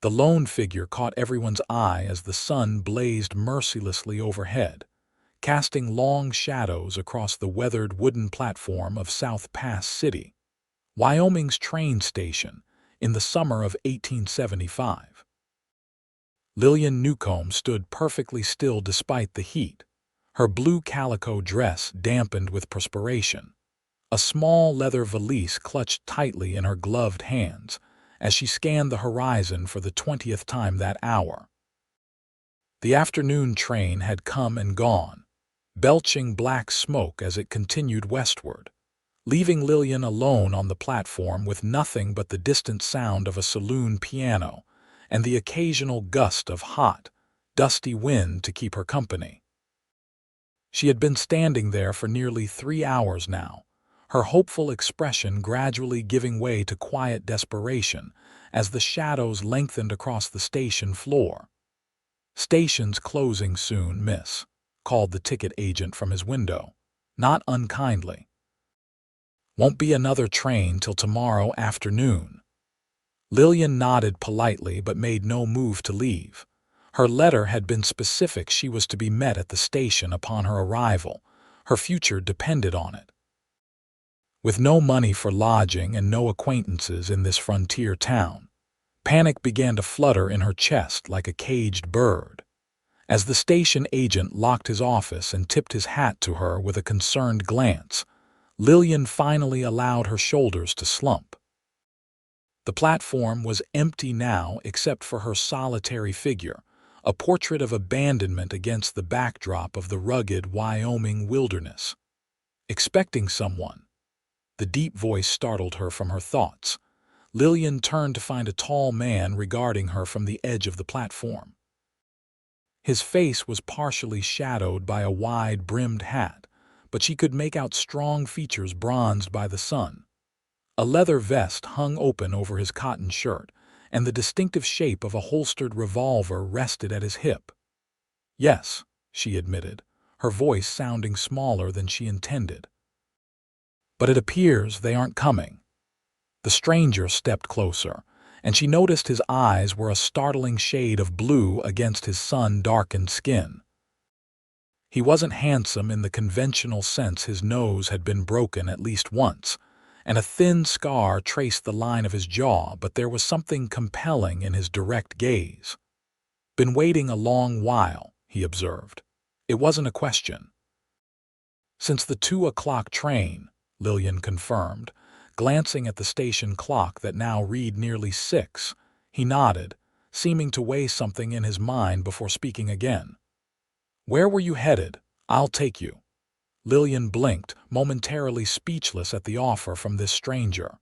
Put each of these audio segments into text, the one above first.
The lone figure caught everyone's eye as the sun blazed mercilessly overhead, casting long shadows across the weathered wooden platform of South Pass City, Wyoming's train station, in the summer of 1875. Lillian Newcomb stood perfectly still despite the heat, her blue calico dress dampened with perspiration, a small leather valise clutched tightly in her gloved hands as she scanned the horizon for the 20th time that hour. The afternoon train had come and gone, belching black smoke as it continued westward, leaving Lillian alone on the platform with nothing but the distant sound of a saloon piano and the occasional gust of hot, dusty wind to keep her company. She had been standing there for nearly 3 hours now, her hopeful expression gradually giving way to quiet desperation as the shadows lengthened across the station floor. "Station's closing soon, miss," called the ticket agent from his window, not unkindly. "Won't be another train till tomorrow afternoon." Lillian nodded politely but made no move to leave. Her letter had been specific. She was to be met at the station upon her arrival. Her future depended on it. With no money for lodging and no acquaintances in this frontier town, panic began to flutter in her chest like a caged bird. As the station agent locked his office and tipped his hat to her with a concerned glance, Lillian finally allowed her shoulders to slump. The platform was empty now except for her solitary figure, a portrait of abandonment against the backdrop of the rugged Wyoming wilderness. "Expecting someone?" The deep voice startled her from her thoughts. Lillian turned to find a tall man regarding her from the edge of the platform. His face was partially shadowed by a wide-brimmed hat, but she could make out strong features bronzed by the sun. A leather vest hung open over his cotton shirt, and the distinctive shape of a holstered revolver rested at his hip. "Yes," she admitted, her voice sounding smaller than she intended. "But it appears they aren't coming." The stranger stepped closer, and she noticed his eyes were a startling shade of blue against his sun-darkened skin. He wasn't handsome in the conventional sense. His nose had been broken at least once, and a thin scar traced the line of his jaw, but there was something compelling in his direct gaze. "Been waiting a long while," he observed. It wasn't a question. "Since the 2 o'clock train," Lillian confirmed, glancing at the station clock that now read nearly 6. He nodded, seeming to weigh something in his mind before speaking again. "Where were you headed? I'll take you." Lillian blinked, momentarily speechless at the offer from this stranger.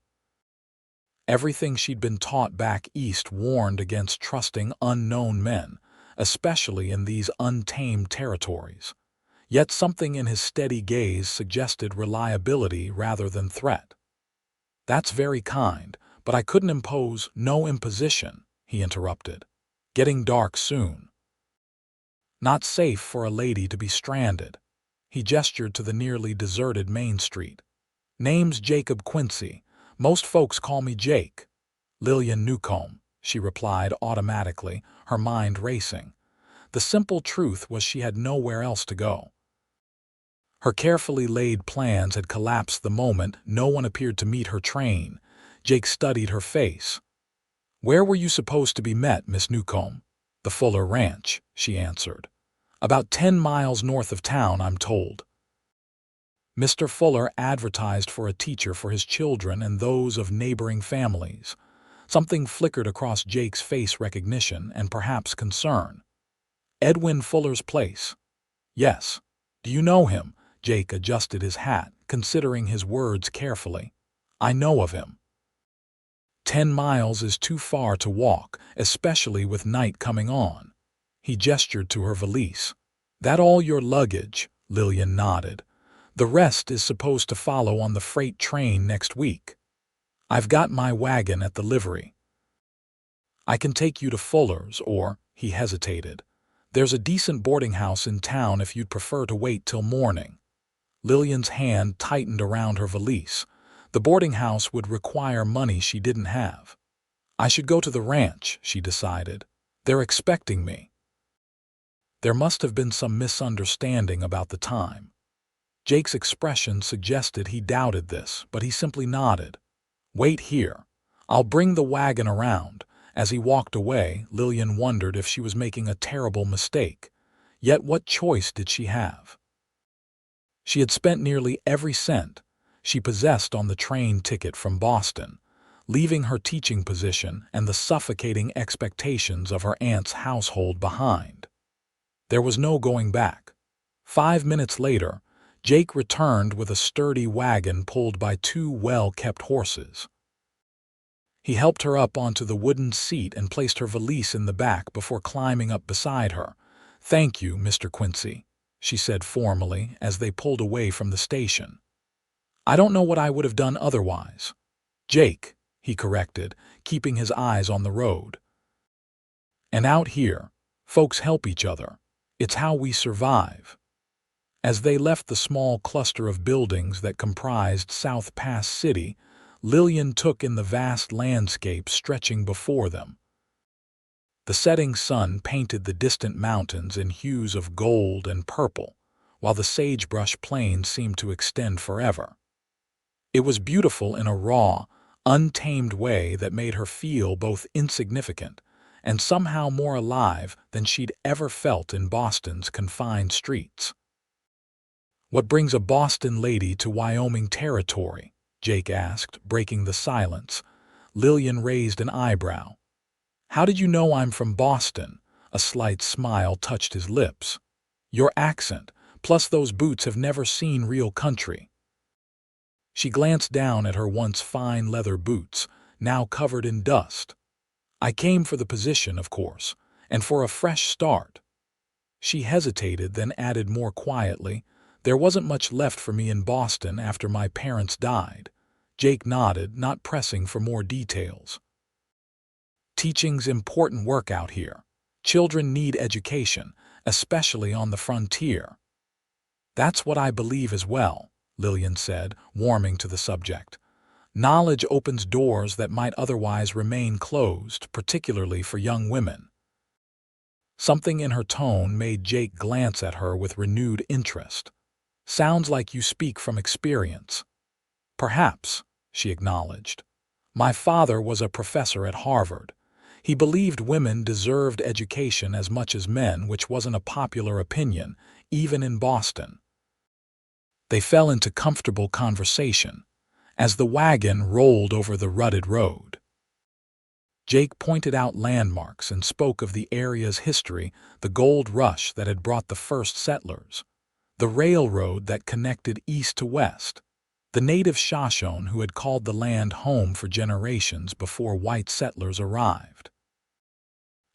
Everything she'd been taught back east warned against trusting unknown men, especially in these untamed territories. Yet something in his steady gaze suggested reliability rather than threat. "That's very kind, but I couldn't impose." "No imposition," he interrupted. "Getting dark soon. Not safe for a lady to be stranded." He gestured to the nearly deserted Main Street. "Name's Jacob Quincy. Most folks call me Jake." "Lillian Newcomb," she replied automatically, her mind racing. The simple truth was she had nowhere else to go. Her carefully laid plans had collapsed the moment no one appeared to meet her train. Jake studied her face. "Where were you supposed to be met, Miss Newcomb?" "The Fuller Ranch," she answered. "About 10 miles north of town, I'm told." Mr. Fuller advertised for a teacher for his children and those of neighboring families. Something flickered across Jake's face, recognition and perhaps concern. "Edwin Fuller's place?" "Yes." "Do you know him?" Jake adjusted his hat, considering his words carefully. "I know of him." 10 miles is too far to walk, especially with night coming on. He gestured to her valise. "That all your luggage?" Lillian nodded. "The rest is supposed to follow on the freight train next week. I've got my wagon at the livery. I can take you to Fuller's, or—" he hesitated. "There's a decent boarding house in town if you'd prefer to wait till morning." Lillian's hand tightened around her valise. The boarding house would require money she didn't have. I should go to the ranch, she decided. They're expecting me. There must have been some misunderstanding about the time. Jake's expression suggested he doubted this, but he simply nodded. Wait here. I'll bring the wagon around. As he walked away, Lillian wondered if she was making a terrible mistake. Yet what choice did she have? She had spent nearly every cent she possessed on the train ticket from Boston, leaving her teaching position and the suffocating expectations of her aunt's household behind. There was no going back. 5 minutes later, Jake returned with a sturdy wagon pulled by 2 well-kept horses. He helped her up onto the wooden seat and placed her valise in the back before climbing up beside her. "Thank you, Mr. Quincy," she said formally as they pulled away from the station. "I don't know what I would have done otherwise." "Jake," he corrected, keeping his eyes on the road. "And out here, folks help each other. It's how we survive." As they left the small cluster of buildings that comprised South Pass City, Lillian took in the vast landscape stretching before them. The setting sun painted the distant mountains in hues of gold and purple, while the sagebrush plains seemed to extend forever. It was beautiful in a raw, untamed way that made her feel both insignificant and somehow more alive than she'd ever felt in Boston's confined streets. "What brings a Boston lady to Wyoming territory?" Jake asked, breaking the silence. Lillian raised an eyebrow. "How did you know I'm from Boston?" A slight smile touched his lips. "Your accent, plus those boots have never seen real country." She glanced down at her once fine leather boots, now covered in dust. "I came for the position, of course, and for a fresh start." She hesitated, then added more quietly, "There wasn't much left for me in Boston after my parents died." Jake nodded, not pressing for more details. "Teaching's important work out here. Children need education, especially on the frontier." "That's what I believe as well," Lillian said, warming to the subject. "Knowledge opens doors that might otherwise remain closed, particularly for young women." Something in her tone made Jake glance at her with renewed interest. "Sounds like you speak from experience." "Perhaps," she acknowledged. "My father was a professor at Harvard. He believed women deserved education as much as men, which wasn't a popular opinion, even in Boston." They fell into comfortable conversation as the wagon rolled over the rutted road. Jake pointed out landmarks and spoke of the area's history, the gold rush that had brought the first settlers, the railroad that connected east to west, the native Shoshone who had called the land home for generations before white settlers arrived.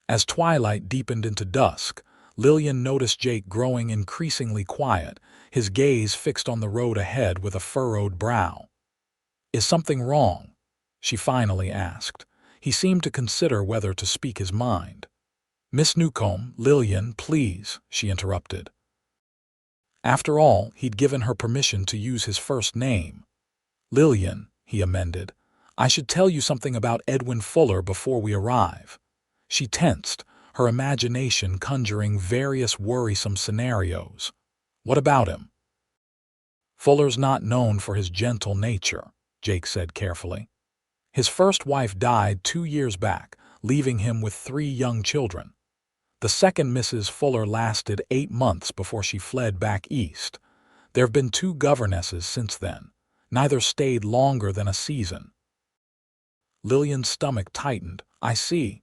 As twilight deepened into dusk, Lillian noticed Jake growing increasingly quiet, his gaze fixed on the road ahead with a furrowed brow. "Is something wrong?" she finally asked. He seemed to consider whether to speak his mind. "Miss Newcomb, Lillian, please," she interrupted. After all, he'd given her permission to use his first name. "Lillian," he amended, "I should tell you something about Edwin Fuller before we arrive." She tensed, her imagination conjuring various worrisome scenarios. "What about him?" "Fuller's not known for his gentle nature," Jake said carefully. "His first wife died 2 years back, leaving him with 3 young children. The second Mrs. Fuller lasted 8 months before she fled back east. There have been 2 governesses since then. Neither stayed longer than a season." Lillian's stomach tightened. "I see."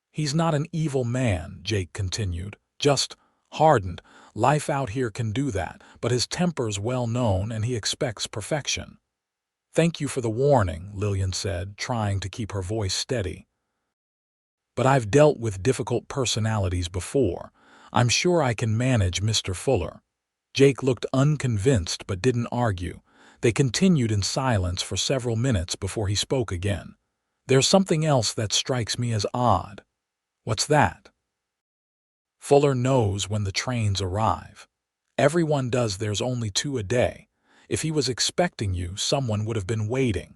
"He's not an evil man," Jake continued, "just hardened. Life out here can do that, but his temper's well known and he expects perfection." "Thank you for the warning," Lillian said, trying to keep her voice steady. "But I've dealt with difficult personalities before. I'm sure I can manage Mr. Fuller." Jake looked unconvinced but didn't argue. They continued in silence for several minutes before he spoke again. "There's something else that strikes me as odd." "What's that?" "Fuller knows when the trains arrive. Everyone does. There's only 2 a day. If he was expecting you, someone would have been waiting."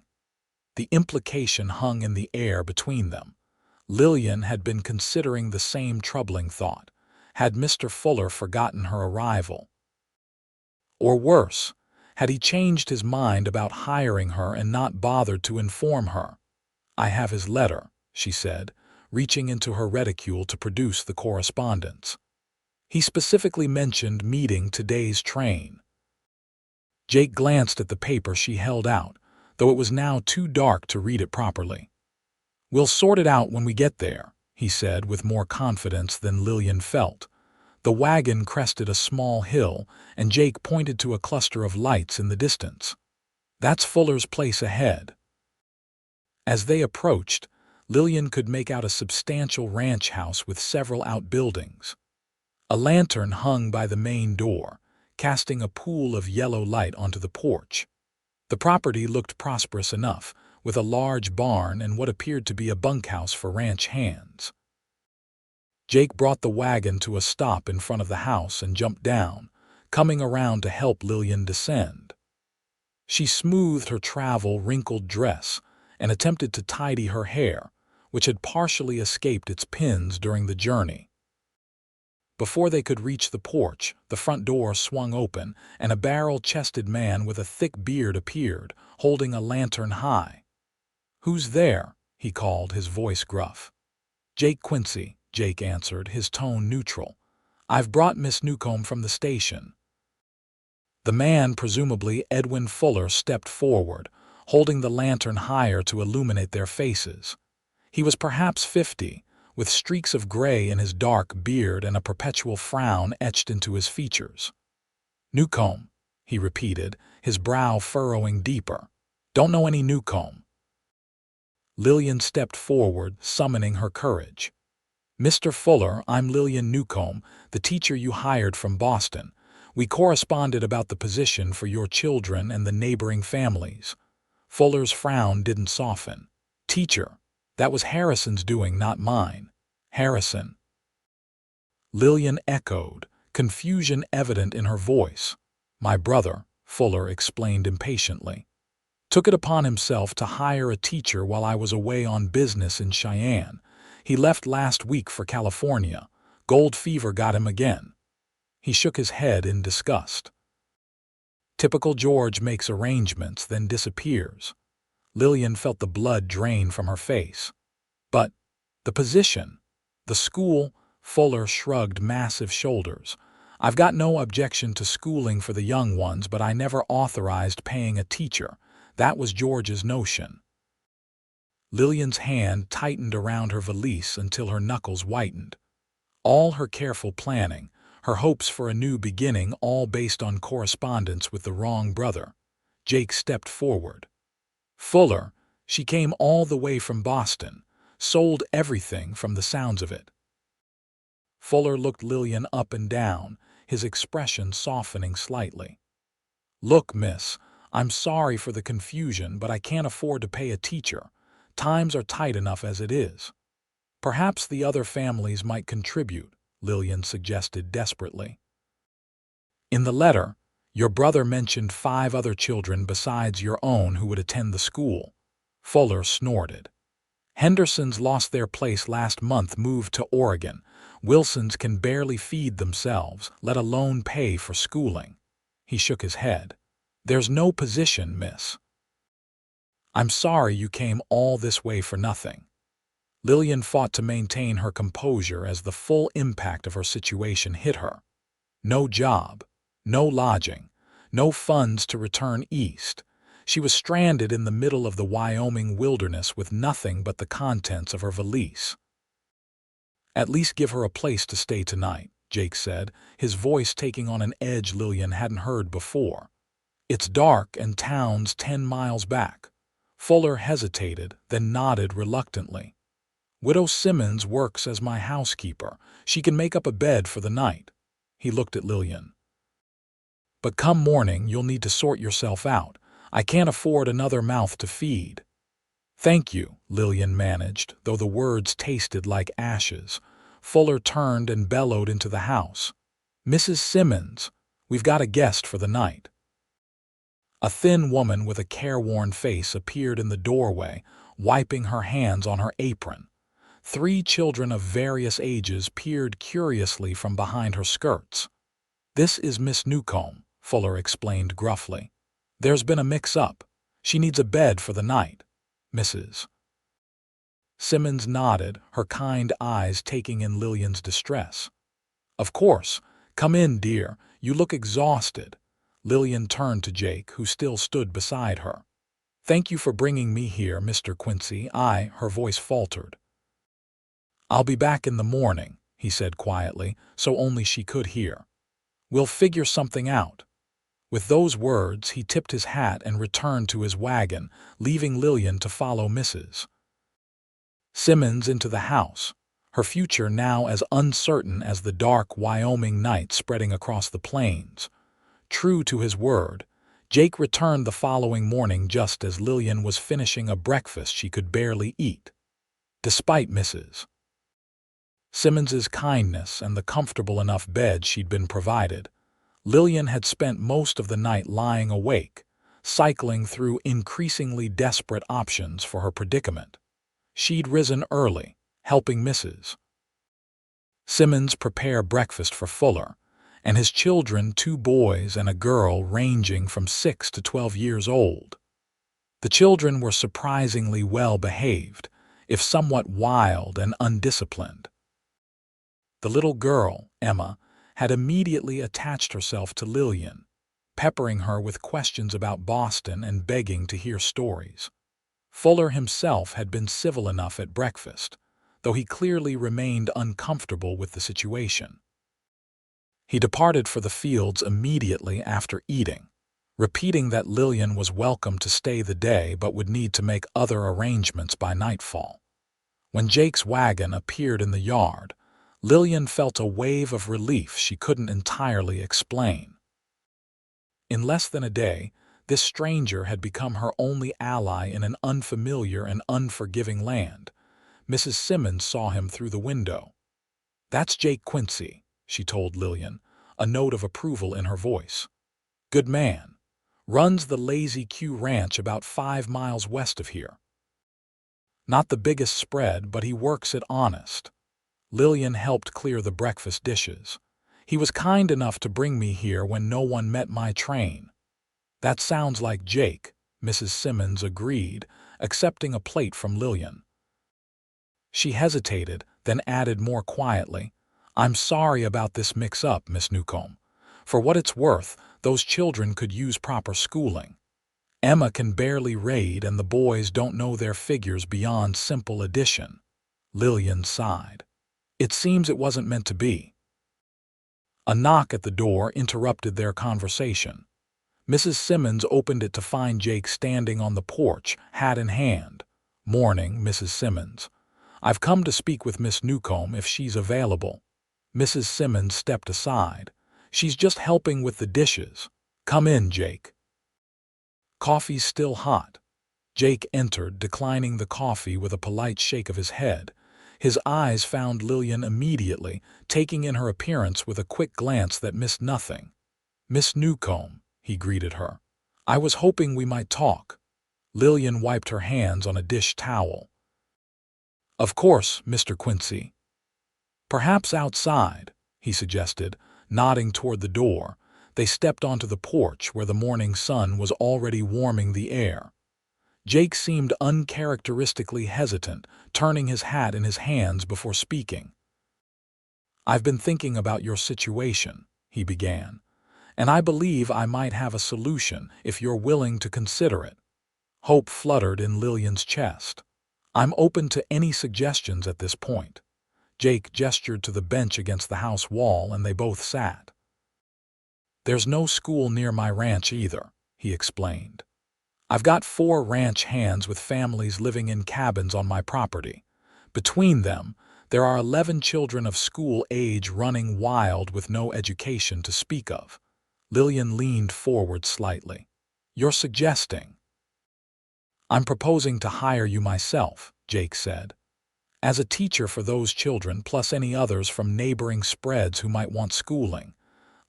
The implication hung in the air between them. Lillian had been considering the same troubling thought. Had Mr. Fuller forgotten her arrival? Or worse, had he changed his mind about hiring her and not bothered to inform her? "I have his letter," she said, reaching into her reticule to produce the correspondence. "He specifically mentioned meeting today's train." Jake glanced at the paper she held out, though it was now too dark to read it properly. "We'll sort it out when we get there," he said with more confidence than Lillian felt. The wagon crested a small hill, and Jake pointed to a cluster of lights in the distance. "That's Fuller's place ahead." As they approached, Lillian could make out a substantial ranch house with several outbuildings. A lantern hung by the main door, casting a pool of yellow light onto the porch. The property looked prosperous enough, with a large barn and what appeared to be a bunkhouse for ranch hands. Jake brought the wagon to a stop in front of the house and jumped down, coming around to help Lillian descend. She smoothed her travel-wrinkled dress and attempted to tidy her hair, which had partially escaped its pins during the journey. Before they could reach the porch, the front door swung open, and a barrel-chested man with a thick beard appeared, holding a lantern high. "Who's there?" he called, his voice gruff. "Jake Quincy," Jake answered, his tone neutral. "I've brought Miss Newcomb from the station." The man, presumably Edwin Fuller, stepped forward, holding the lantern higher to illuminate their faces. He was perhaps 50, with streaks of gray in his dark beard and a perpetual frown etched into his features. "Newcomb," he repeated, his brow furrowing deeper. "Don't know any Newcomb." Lillian stepped forward, summoning her courage. "Mr. Fuller, I'm Lillian Newcomb, the teacher you hired from Boston. We corresponded about the position for your children and the neighboring families." Fuller's frown didn't soften. "Teacher, that was Harrison's doing, not mine." "Harrison?" Lillian echoed, confusion evident in her voice. "My brother," Fuller explained impatiently, "took it upon himself to hire a teacher while I was away on business in Cheyenne. He left last week for California. Gold fever got him again." He shook his head in disgust. Typical George makes arrangements, then disappears. Lillian felt the blood drain from her face. "But the position, the school," Fuller shrugged massive shoulders. "I've got no objection to schooling for the young ones, but I never authorized paying a teacher. That was George's notion." Lillian's hand tightened around her valise until her knuckles whitened. All her careful planning, her hopes for a new beginning, all based on correspondence with the wrong brother. Jake stepped forward. "Fuller, she came all the way from Boston, sold everything from the sounds of it." Fuller looked Lillian up and down, his expression softening slightly. "Look, miss, I'm sorry for the confusion, but I can't afford to pay a teacher. Times are tight enough as it is." "Perhaps the other families might contribute," Lillian suggested desperately. "In the letter, your brother mentioned 5 other children besides your own who would attend the school." Fuller snorted. "Hendersons lost their place last month, moved to Oregon. Wilsons can barely feed themselves, let alone pay for schooling." He shook his head. "There's no position, miss." "I'm sorry you came all this way for nothing." Lillian fought to maintain her composure as the full impact of her situation hit her. No job, no lodging, no funds to return east. She was stranded in the middle of the Wyoming wilderness with nothing but the contents of her valise. "At least give her a place to stay tonight," Jake said, his voice taking on an edge Lillian hadn't heard before. "It's dark and town's 10 miles back." Fuller hesitated, then nodded reluctantly. "Widow Simmons works as my housekeeper. She can make up a bed for the night." He looked at Lillian. "But come morning, you'll need to sort yourself out. I can't afford another mouth to feed." "Thank you," Lillian managed, though the words tasted like ashes. Fuller turned and bellowed into the house. "Mrs. Simmons, we've got a guest for the night." A thin woman with a careworn face appeared in the doorway, wiping her hands on her apron. 3 children of various ages peered curiously from behind her skirts. "This is Miss Newcomb," Fuller explained gruffly. "There's been a mix-up. She needs a bed for the night, Mrs." Simmons nodded, her kind eyes taking in Lillian's distress. "Of course. Come in, dear. You look exhausted." Lillian turned to Jake, who still stood beside her. "Thank you for bringing me here, Mr. Quincy." Her voice faltered. "I'll be back in the morning," he said quietly, so only she could hear. "We'll figure something out." With those words, he tipped his hat and returned to his wagon, leaving Lillian to follow Mrs. Simmons into the house, her future now as uncertain as the dark Wyoming night spreading across the plains. True to his word, Jake returned the following morning just as Lillian was finishing a breakfast she could barely eat. Despite Mrs. Simmons's kindness and the comfortable enough bed she'd been provided, Lillian had spent most of the night lying awake, cycling through increasingly desperate options for her predicament. She'd risen early, helping Mrs. Simmons prepare breakfast for Fuller and his children, 2 boys and a girl ranging from 6 to 12 years old. The children were surprisingly well behaved, if somewhat wild and undisciplined. The little girl, Emma, had immediately attached herself to Lillian, peppering her with questions about Boston and begging to hear stories. Fuller himself had been civil enough at breakfast, though he clearly remained uncomfortable with the situation. He departed for the fields immediately after eating, repeating that Lillian was welcome to stay the day but would need to make other arrangements by nightfall. When Jake's wagon appeared in the yard, Lillian felt a wave of relief she couldn't entirely explain. In less than a day, this stranger had become her only ally in an unfamiliar and unforgiving land. Mrs. Simmons saw him through the window. "That's Jake Quincy," she told Lillian, a note of approval in her voice. "Good man. Runs the Lazy Q Ranch about 5 miles west of here. Not the biggest spread, but he works it honest." Lillian helped clear the breakfast dishes. "He was kind enough to bring me here when no one met my train." "That sounds like Jake," Mrs. Simmons agreed, accepting a plate from Lillian. She hesitated, then added more quietly, "I'm sorry about this mix-up, Miss Newcomb. For what it's worth, those children could use proper schooling. Emma can barely read and the boys don't know their figures beyond simple addition." Lillian sighed. "It seems it wasn't meant to be." A knock at the door interrupted their conversation. Mrs. Simmons opened it to find Jake standing on the porch, hat in hand. "Morning, Mrs. Simmons. I've come to speak with Miss Newcomb if she's available." Mrs. Simmons stepped aside. "She's just helping with the dishes. Come in, Jake." "Coffee's still hot." Jake entered, declining the coffee with a polite shake of his head. His eyes found Lillian immediately, taking in her appearance with a quick glance that missed nothing. "Miss Newcomb," he greeted her. "I was hoping we might talk." Lillian wiped her hands on a dish towel. "Of course, Mr. Quincy." "Perhaps outside," he suggested, nodding toward the door. They stepped onto the porch where the morning sun was already warming the air. Jake seemed uncharacteristically hesitant, turning his hat in his hands before speaking. "I've been thinking about your situation," he began, "and I believe I might have a solution if you're willing to consider it." Hope fluttered in Lillian's chest. "I'm open to any suggestions at this point." Jake gestured to the bench against the house wall and they both sat. "There's no school near my ranch either," he explained. "I've got 4 ranch hands with families living in cabins on my property. Between them, there are 11 children of school age running wild with no education to speak of." Lillian leaned forward slightly. "You're suggesting—" "I'm proposing to hire you myself," Jake said. "As a teacher for those children plus any others from neighboring spreads who might want schooling."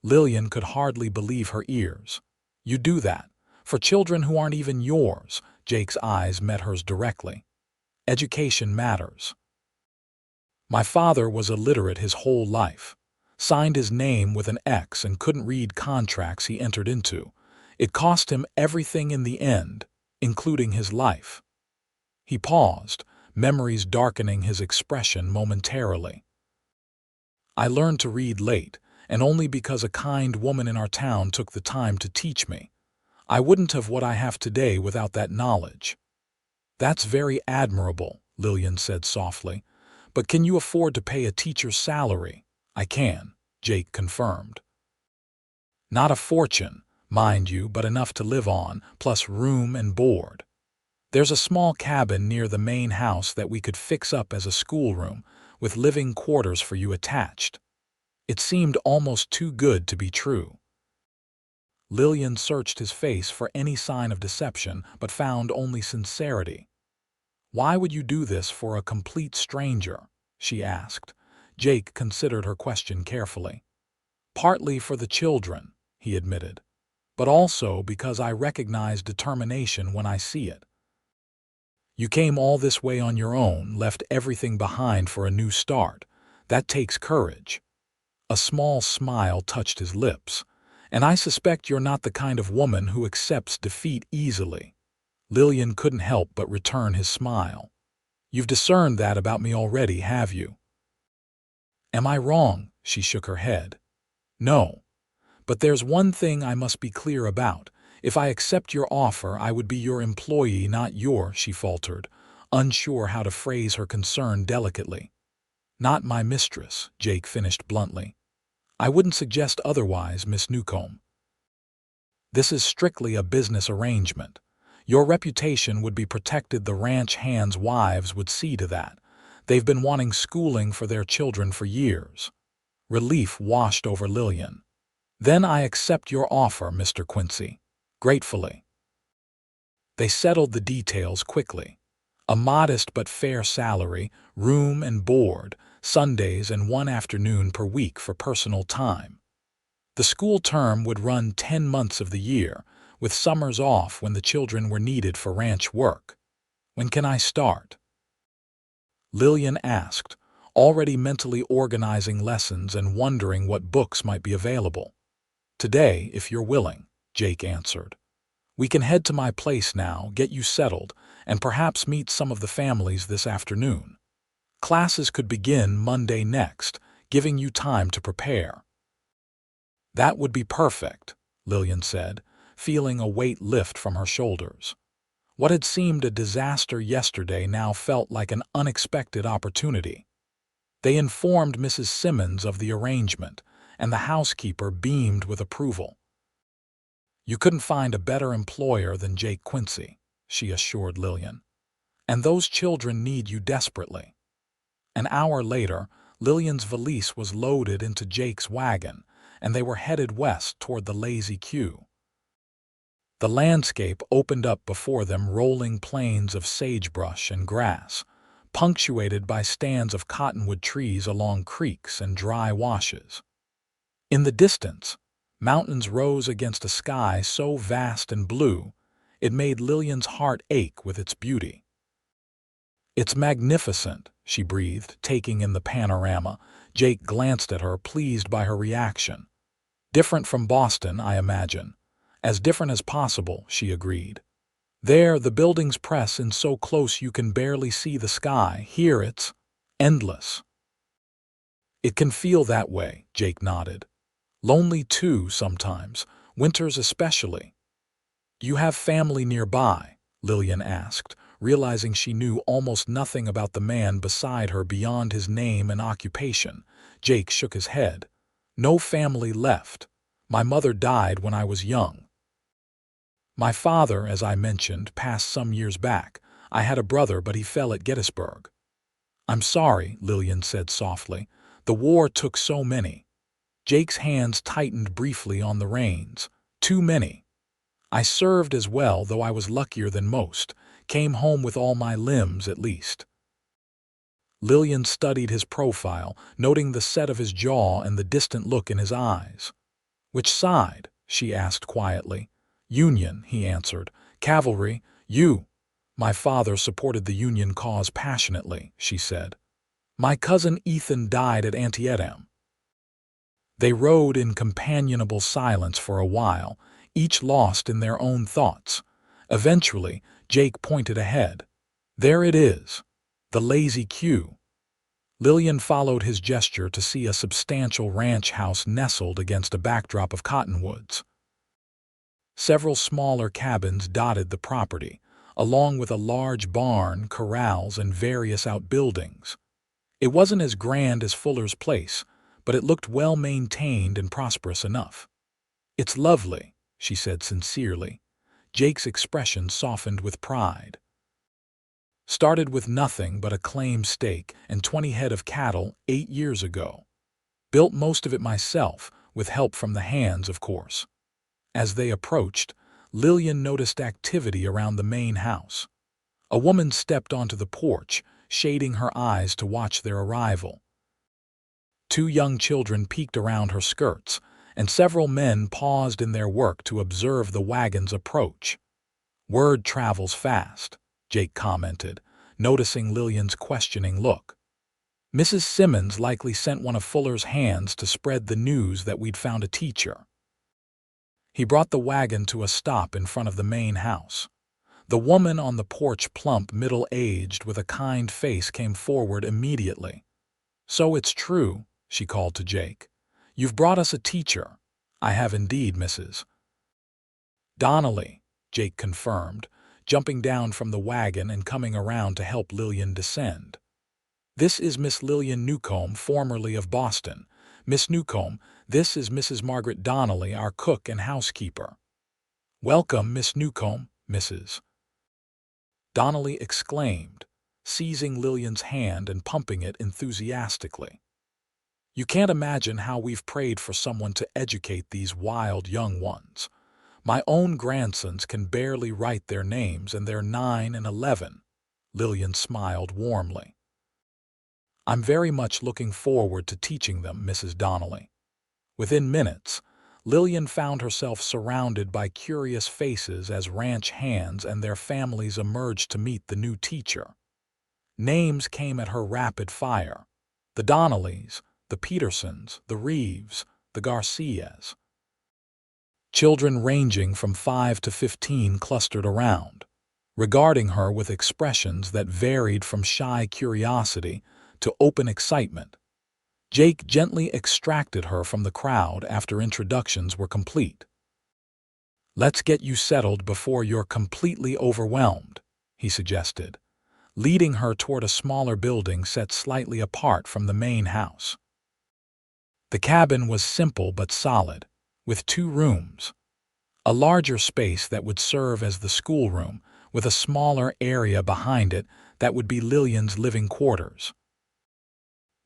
Lillian could hardly believe her ears. "You do that, For children who aren't even yours. Jake's eyes met hers directly. Education matters. My father was illiterate his whole life. Signed his name with an X and couldn't read contracts he entered into. It cost him everything in the end, including his life. He paused, memories darkening his expression momentarily. I learned to read late, and only because a kind woman in our town took the time to teach me. I wouldn't have what I have today without that knowledge. That's very admirable, Lillian said softly. But can you afford to pay a teacher's salary? I can, Jake confirmed. Not a fortune, mind you, but enough to live on, plus room and board. There's a small cabin near the main house that we could fix up as a schoolroom, with living quarters for you attached. It seemed almost too good to be true. Lillian searched his face for any sign of deception, but found only sincerity. Why would you do this for a complete stranger? She asked. Jake considered her question carefully. Partly for the children, he admitted, but also because I recognize determination when I see it. You came all this way on your own, left everything behind for a new start. That takes courage. A small smile touched his lips. And I suspect you're not the kind of woman who accepts defeat easily. Lillian couldn't help but return his smile. You've discerned that about me already, have you? Am I wrong? She shook her head. No. But there's one thing I must be clear about. If I accept your offer, I would be your employee, not she faltered, unsure how to phrase her concern delicately. Not my mistress, Jake finished bluntly. I wouldn't suggest otherwise, Miss Newcomb. This is strictly a business arrangement. Your reputation would be protected. The ranch hands' wives would see to that. They've been wanting schooling for their children for years. Relief washed over Lillian. Then I accept your offer, Mr. Quincy. Gratefully. They settled the details quickly. A modest but fair salary, room and board, Sundays and one afternoon per week for personal time. The school term would run 10 months of the year, with summers off when the children were needed for ranch work. When can I start? Lillian asked, already mentally organizing lessons and wondering what books might be available. Today, if you're willing, Jake answered. We can head to my place now, get you settled, and perhaps meet some of the families this afternoon. Classes could begin Monday next, giving you time to prepare. That would be perfect, Lillian said, feeling a weight lift from her shoulders. What had seemed a disaster yesterday now felt like an unexpected opportunity. They informed Mrs. Simmons of the arrangement, and the housekeeper beamed with approval. You couldn't find a better employer than Jake Quincy, she assured Lillian. And those children need you desperately. An hour later, Lillian's valise was loaded into Jake's wagon, and they were headed west toward the Lazy Q. The landscape opened up before them, rolling plains of sagebrush and grass, punctuated by stands of cottonwood trees along creeks and dry washes. In the distance, mountains rose against a sky so vast and blue, it made Lillian's heart ache with its beauty. It's magnificent, she breathed, taking in the panorama. Jake glanced at her, pleased by her reaction. Different from Boston, I imagine. As different as possible, she agreed. There, the buildings press in so close you can barely see the sky. Here it's endless. It can feel that way, Jake nodded. Lonely too, sometimes, winters especially. You have family nearby? Lillian asked, realizing she knew almost nothing about the man beside her beyond his name and occupation. Jake shook his head. No family left. My mother died when I was young. My father, as I mentioned, passed some years back. I had a brother, but he fell at Gettysburg. I'm sorry, Lillian said softly. The war took so many. Jake's hands tightened briefly on the reins. Too many. I served as well, though I was luckier than most. Came home with all my limbs, at least. Lillian studied his profile, noting the set of his jaw and the distant look in his eyes. Which side? She asked quietly. Union, he answered. Cavalry, you. My father supported the Union cause passionately, she said. My cousin Ethan died at Antietam. They rode in companionable silence for a while, each lost in their own thoughts. Eventually, Jake pointed ahead. There it is, the Lazy Q. Lillian followed his gesture to see a substantial ranch house nestled against a backdrop of cottonwoods. Several smaller cabins dotted the property, along with a large barn, corrals, and various outbuildings. It wasn't as grand as Fuller's Place, but it looked well-maintained and prosperous enough. It's lovely, she said sincerely. Jake's expression softened with pride. Started with nothing but a claim stake and 20 head of cattle 8 years ago. Built most of it myself, with help from the hands, of course. As they approached, Lillian noticed activity around the main house. A woman stepped onto the porch, shading her eyes to watch their arrival. 2 young children peeked around her skirts, and several men paused in their work to observe the wagon's approach. Word travels fast, Jake commented, noticing Lillian's questioning look. Mrs. Simmons likely sent one of Fuller's hands to spread the news that we'd found a teacher. He brought the wagon to a stop in front of the main house. The woman on the porch, plump, middle-aged, with a kind face, came forward immediately. So it's true, she called to Jake. You've brought us a teacher. I have indeed, Mrs. Donnelly, Jake confirmed, jumping down from the wagon and coming around to help Lillian descend. This is Miss Lillian Newcomb, formerly of Boston. Miss Newcomb, this is Mrs. Margaret Donnelly, our cook and housekeeper. Welcome, Miss Newcomb, Mrs. Donnelly exclaimed, seizing Lillian's hand and pumping it enthusiastically. You can't imagine how we've prayed for someone to educate these wild young ones. My own grandsons can barely write their names, and they're 9 and 11. Lillian smiled warmly. I'm very much looking forward to teaching them, Mrs. Donnelly. Within minutes, Lillian found herself surrounded by curious faces as ranch hands and their families emerged to meet the new teacher. Names came at her rapid fire. The Donnellys, the Petersons, the Reeves, the Garcias. Children ranging from 5 to 15 clustered around, regarding her with expressions that varied from shy curiosity to open excitement. Jake gently extracted her from the crowd after introductions were complete. Let's get you settled before you're completely overwhelmed, he suggested, leading her toward a smaller building set slightly apart from the main house. The cabin was simple but solid, with 2 rooms. A larger space that would serve as the schoolroom, with a smaller area behind it that would be Lillian's living quarters.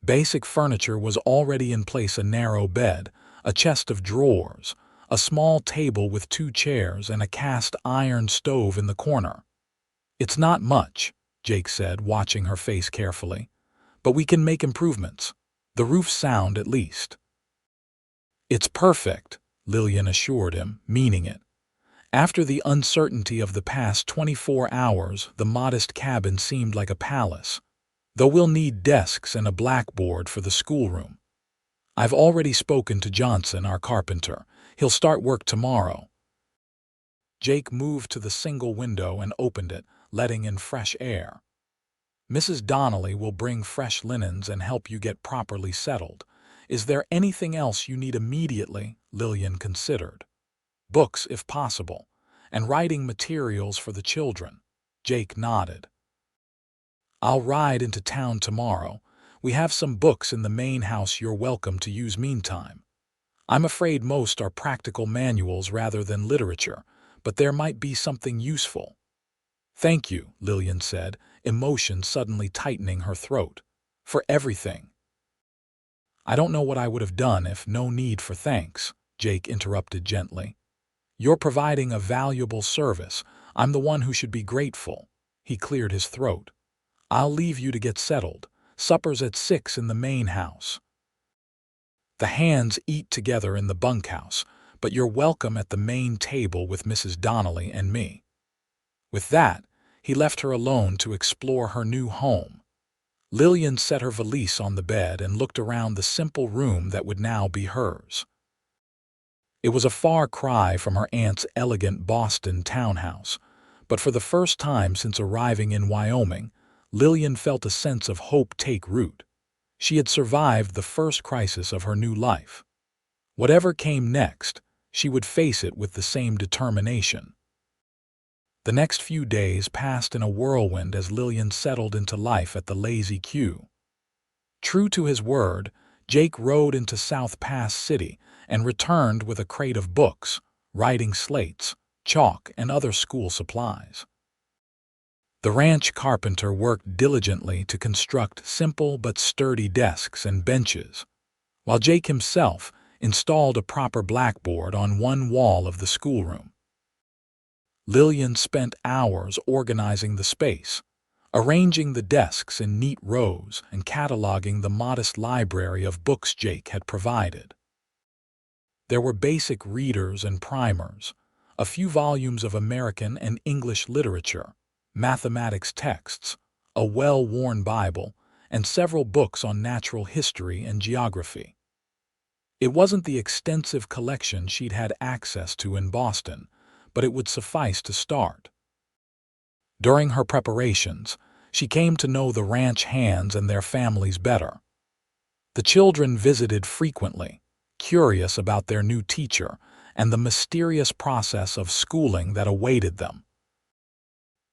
Basic furniture was already in place: a narrow bed, a chest of drawers, a small table with 2 chairs, and a cast iron stove in the corner. It's not much, Jake said, watching her face carefully, but we can make improvements. The roof's sound, at least. It's perfect, Lillian assured him, meaning it. After the uncertainty of the past 24 hours, the modest cabin seemed like a palace. Though we'll need desks and a blackboard for the schoolroom. I've already spoken to Johnson, our carpenter. He'll start work tomorrow. Jake moved to the single window and opened it, letting in fresh air. Mrs. Donnelly will bring fresh linens and help you get properly settled. Is there anything else you need immediately? Lillian considered. Books, if possible, and writing materials for the children. Jake nodded. I'll ride into town tomorrow. We have some books in the main house you're welcome to use meantime. I'm afraid most are practical manuals rather than literature, but there might be something useful. Thank you, Lillian said, emotion suddenly tightening her throat. For everything. I don't know what I would have done if no need for thanks, Jake interrupted gently. You're providing a valuable service. I'm the one who should be grateful. He cleared his throat. I'll leave you to get settled. Supper's at 6 in the main house. The hands eat together in the bunkhouse, but you're welcome at the main table with Mrs. Donnelly and me." With that, he left her alone to explore her new home. Lillian set her valise on the bed and looked around the simple room that would now be hers. It was a far cry from her aunt's elegant Boston townhouse, but for the first time since arriving in Wyoming, Lillian felt a sense of hope take root. She had survived the first crisis of her new life. Whatever came next, she would face it with the same determination. The next few days passed in a whirlwind as Lillian settled into life at the Lazy Q. True to his word, Jake rode into South Pass City and returned with a crate of books, writing slates, chalk, and other school supplies. The ranch carpenter worked diligently to construct simple but sturdy desks and benches, while Jake himself installed a proper blackboard on one wall of the schoolroom. Lillian spent hours organizing the space, arranging the desks in neat rows and cataloging the modest library of books Jake had provided. There were basic readers and primers, a few volumes of American and English literature, mathematics texts, a well-worn Bible, and several books on natural history and geography. It wasn't the extensive collection she'd had access to in Boston, but it would suffice to start. During her preparations, she came to know the ranch hands and their families better. The children visited frequently, curious about their new teacher and the mysterious process of schooling that awaited them.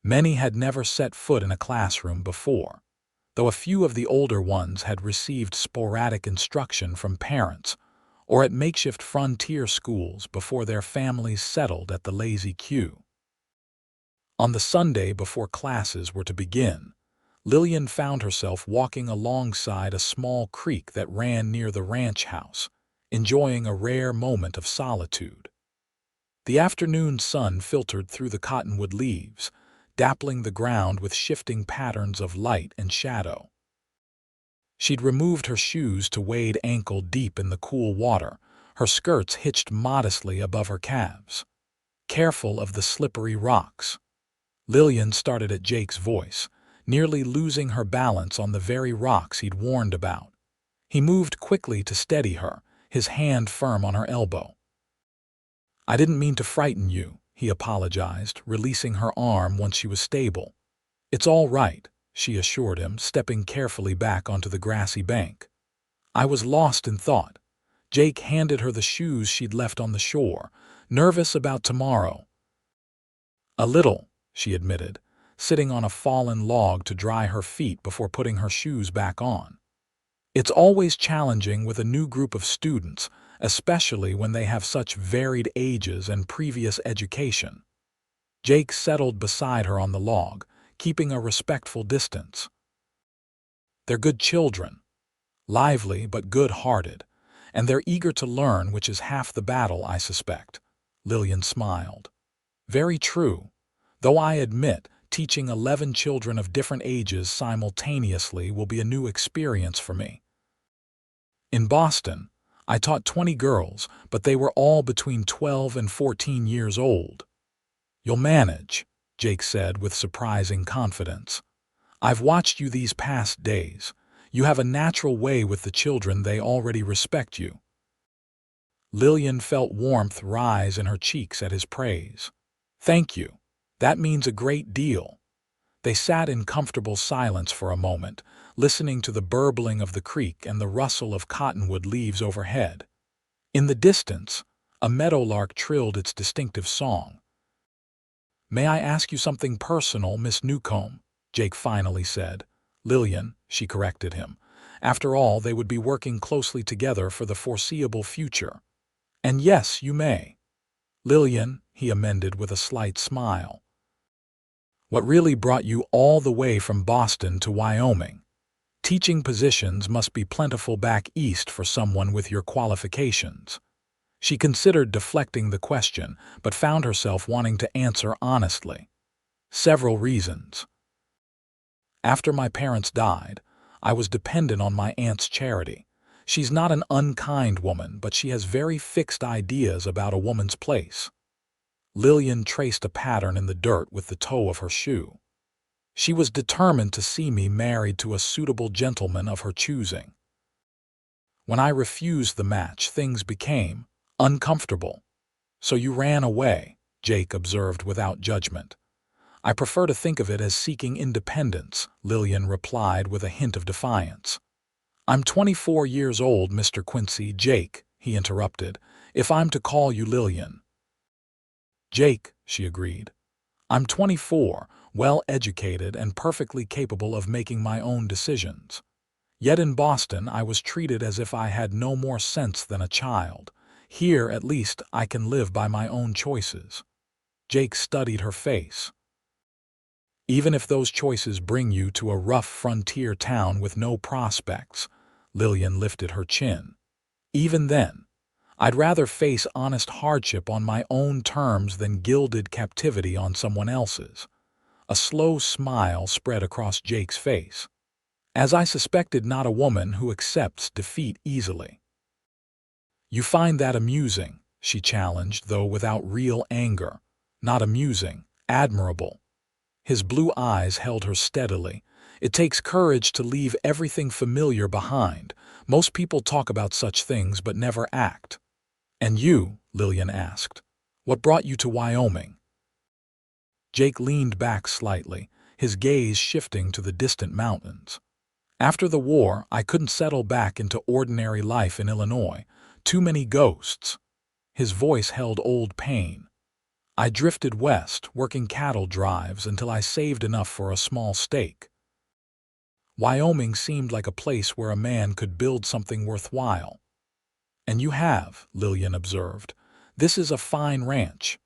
Many had never set foot in a classroom before, though a few of the older ones had received sporadic instruction from parents or at makeshift frontier schools before their families settled at the Lazy Q. On the Sunday before classes were to begin, Lillian found herself walking alongside a small creek that ran near the ranch house, enjoying a rare moment of solitude. The afternoon sun filtered through the cottonwood leaves, dappling the ground with shifting patterns of light and shadow. She'd removed her shoes to wade ankle-deep in the cool water, her skirts hitched modestly above her calves. Careful of the slippery rocks. Lillian started at Jake's voice, nearly losing her balance on the very rocks he'd warned about. He moved quickly to steady her, his hand firm on her elbow. "I didn't mean to frighten you," he apologized, releasing her arm once she was stable. "It's all right," she assured him, stepping carefully back onto the grassy bank. "I was lost in thought." Jake handed her the shoes she'd left on the shore, nervous about tomorrow. "A little," she admitted, sitting on a fallen log to dry her feet before putting her shoes back on. It's always challenging with a new group of students, especially when they have such varied ages and previous education. Jake settled beside her on the log, keeping a respectful distance. "They're good children, lively but good-hearted, and they're eager to learn, which is half the battle, I suspect." Lillian smiled. "Very true, though I admit teaching 11 children of different ages simultaneously will be a new experience for me. In Boston, I taught 20 girls, but they were all between 12 and 14 years old." "You'll manage," Jake said with surprising confidence. "I've watched you these past days. You have a natural way with the children, they already respect you." Lillian felt warmth rise in her cheeks at his praise. "Thank you. That means a great deal." They sat in comfortable silence for a moment, listening to the burbling of the creek and the rustle of cottonwood leaves overhead. In the distance, a meadowlark trilled its distinctive song. "May I ask you something personal, Miss Newcomb?" Jake finally said. "Lillian," she corrected him. After all, they would be working closely together for the foreseeable future. "And yes, you may." "Lillian," he amended with a slight smile. "What really brought you all the way from Boston to Wyoming? Teaching positions must be plentiful back east for someone with your qualifications." She considered deflecting the question, but found herself wanting to answer honestly. "Several reasons. After my parents died, I was dependent on my aunt's charity. She's not an unkind woman, but she has very fixed ideas about a woman's place. Lillian traced a pattern in the dirt with the toe of her shoe. She was determined to see me married to a suitable gentleman of her choosing. When I refused the match, things became uncomfortable. So you ran away, Jake observed without judgment. I prefer to think of it as seeking independence, Lillian replied with a hint of defiance. I'm 24 years old, Mr. Quincy. Jake, he interrupted, if I'm to call you Lillian. Jake, she agreed. I'm 24, well-educated and perfectly capable of making my own decisions. Yet in Boston I was treated as if I had no more sense than a child. Here, at least, I can live by my own choices. Jake studied her face. Even if those choices bring you to a rough frontier town with no prospects, Lillian lifted her chin. Even then, I'd rather face honest hardship on my own terms than gilded captivity on someone else's. A slow smile spread across Jake's face. As I suspected, not a woman who accepts defeat easily. You find that amusing, she challenged, though without real anger. Not amusing, admirable. His blue eyes held her steadily. It takes courage to leave everything familiar behind. Most people talk about such things but never act. And you, Lillian asked, what brought you to Wyoming? Jake leaned back slightly, his gaze shifting to the distant mountains. After the war, I couldn't settle back into ordinary life in Illinois. Too many ghosts. His voice held old pain. I drifted west, working cattle drives until I saved enough for a small stake. Wyoming seemed like a place where a man could build something worthwhile. And you have, Lillian observed. This is a fine ranch.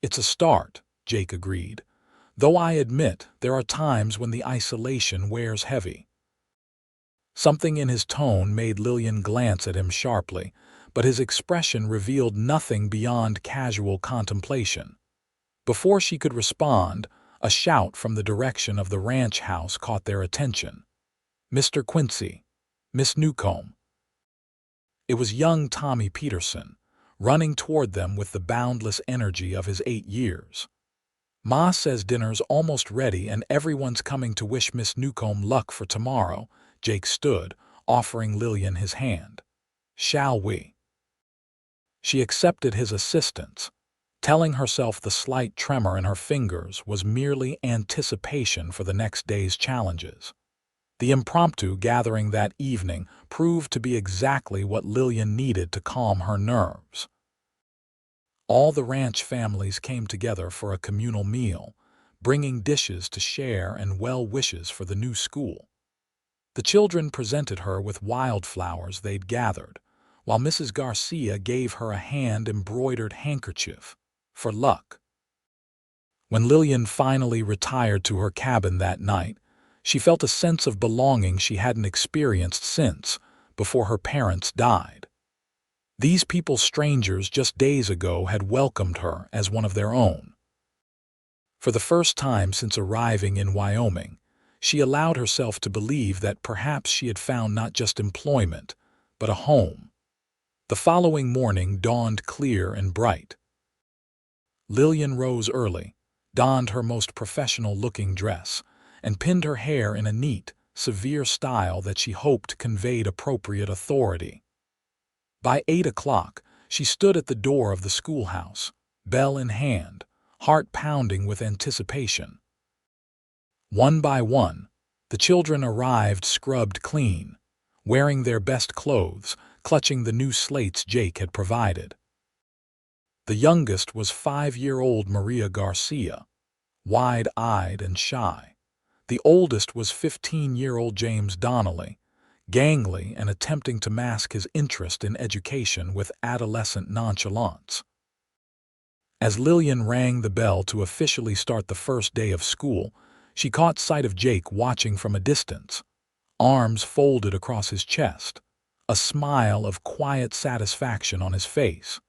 It's a start, Jake agreed. Though I admit there are times when the isolation wears heavy. Something in his tone made Lillian glance at him sharply, but his expression revealed nothing beyond casual contemplation. Before she could respond, a shout from the direction of the ranch house caught their attention. Mr. Quincy, Miss Newcomb. It was young Tommy Peterson, running toward them with the boundless energy of his 8 years. Ma says dinner's almost ready and everyone's coming to wish Miss Newcomb luck for tomorrow. Jake stood, offering Lillian his hand. Shall we? She accepted his assistance, telling herself the slight tremor in her fingers was merely anticipation for the next day's challenges. The impromptu gathering that evening proved to be exactly what Lillian needed to calm her nerves. All the ranch families came together for a communal meal, bringing dishes to share and well wishes for the new school. The children presented her with wildflowers they'd gathered, while Mrs. Garcia gave her a hand-embroidered handkerchief for luck. When Lillian finally retired to her cabin that night, she felt a sense of belonging she hadn't experienced since, before her parents died. These people, strangers just days ago, had welcomed her as one of their own. For the first time since arriving in Wyoming, she allowed herself to believe that perhaps she had found not just employment, but a home. The following morning dawned clear and bright. Lillian rose early, donned her most professional-looking dress, and pinned her hair in a neat, severe style that she hoped conveyed appropriate authority. By 8 o'clock, she stood at the door of the schoolhouse, bell in hand, heart pounding with anticipation. One by one, the children arrived scrubbed clean, wearing their best clothes, clutching the new slates Jake had provided. The youngest was 5-year-old Maria Garcia, wide-eyed and shy. The oldest was 15-year-old James Donnelly, gangly and attempting to mask his interest in education with adolescent nonchalance. As Lillian rang the bell to officially start the first day of school, she caught sight of Jake watching from a distance, arms folded across his chest, a smile of quiet satisfaction on his face.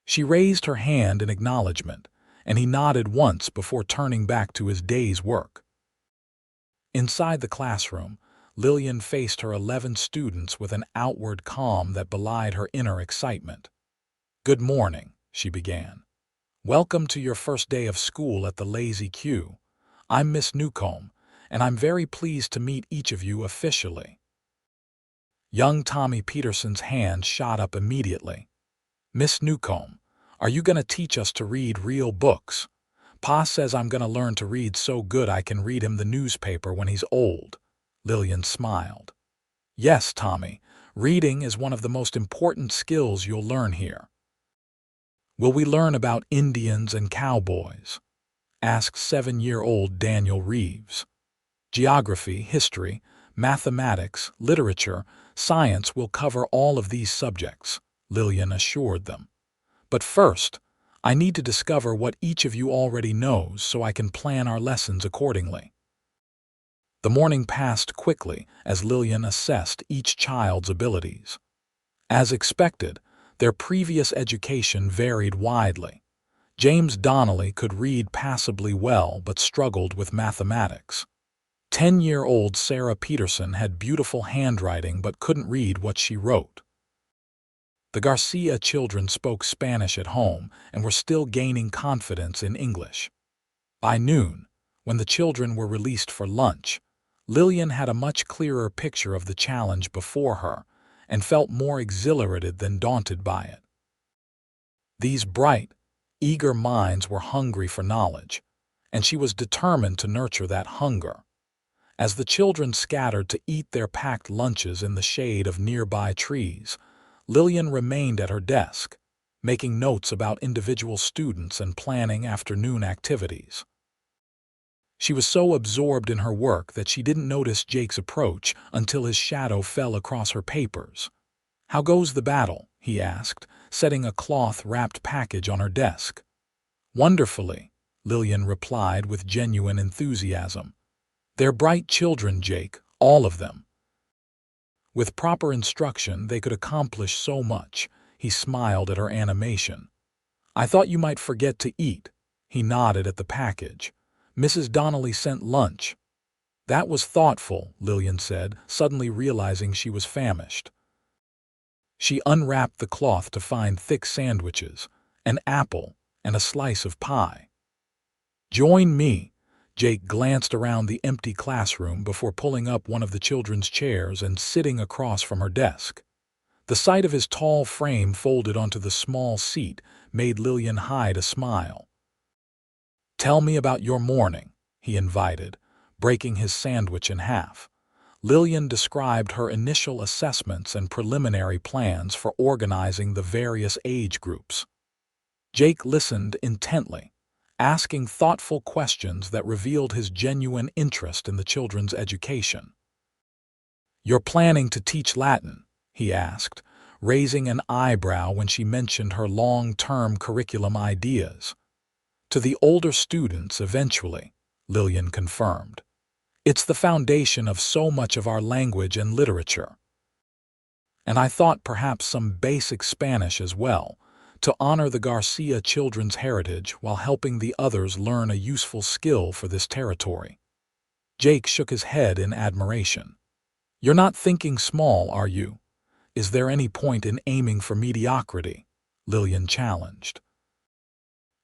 She raised her hand in acknowledgement, and he nodded once before turning back to his day's work. Inside the classroom, Lillian faced her 11 students with an outward calm that belied her inner excitement. "Good morning," she began. "Welcome to your first day of school at the Lazy Q. I'm Miss Newcomb, and I'm very pleased to meet each of you officially." Young Tommy Peterson's hand shot up immediately. "Miss Newcomb, are you going to teach us to read real books? Pa says I'm going to learn to read so good I can read him the newspaper when he's old." Lillian smiled. "Yes, Tommy, reading is one of the most important skills you'll learn here." "Will we learn about Indians and cowboys?" asked 7-year-old Daniel Reeves. "Geography, history, mathematics, literature, science will cover all of these subjects," Lillian assured them. "But first, I need to discover what each of you already knows so I can plan our lessons accordingly." The morning passed quickly as Lillian assessed each child's abilities. As expected, their previous education varied widely. James Donnelly could read passably well but struggled with mathematics. 10-year-old Sarah Peterson had beautiful handwriting but couldn't read what she wrote. The Garcia children spoke Spanish at home and were still gaining confidence in English. By noon, when the children were released for lunch, Lillian had a much clearer picture of the challenge before her and felt more exhilarated than daunted by it. These bright, eager minds were hungry for knowledge, and she was determined to nurture that hunger. As the children scattered to eat their packed lunches in the shade of nearby trees, Lillian remained at her desk, making notes about individual students and planning afternoon activities. She was so absorbed in her work that she didn't notice Jake's approach until his shadow fell across her papers. "How goes the battle?" he asked, setting a cloth-wrapped package on her desk. "Wonderfully," Lillian replied with genuine enthusiasm. "They're bright children, Jake, all of them. With proper instruction, they could accomplish so much." He smiled at her animation. "I thought you might forget to eat." He nodded at the package. "Mrs. Donnelly sent lunch." "That was thoughtful," Lillian said, suddenly realizing she was famished. She unwrapped the cloth to find thick sandwiches, an apple, and a slice of pie. "Join me." Jake glanced around the empty classroom before pulling up one of the children's chairs and sitting across from her desk. The sight of his tall frame folded onto the small seat made Lillian hide a smile. "Tell me about your morning," he invited, breaking his sandwich in half. Lillian described her initial assessments and preliminary plans for organizing the various age groups. Jake listened intently, asking thoughtful questions that revealed his genuine interest in the children's education. "You're planning to teach Latin?" he asked, raising an eyebrow when she mentioned her long-term curriculum ideas. "To the older students eventually," Lillian confirmed. "It's the foundation of so much of our language and literature. And I thought perhaps some basic Spanish as well, to honor the Garcia children's heritage while helping the others learn a useful skill for this territory." Jake shook his head in admiration. "You're not thinking small, are you? Is there any point in aiming for mediocrity?" Lillian challenged.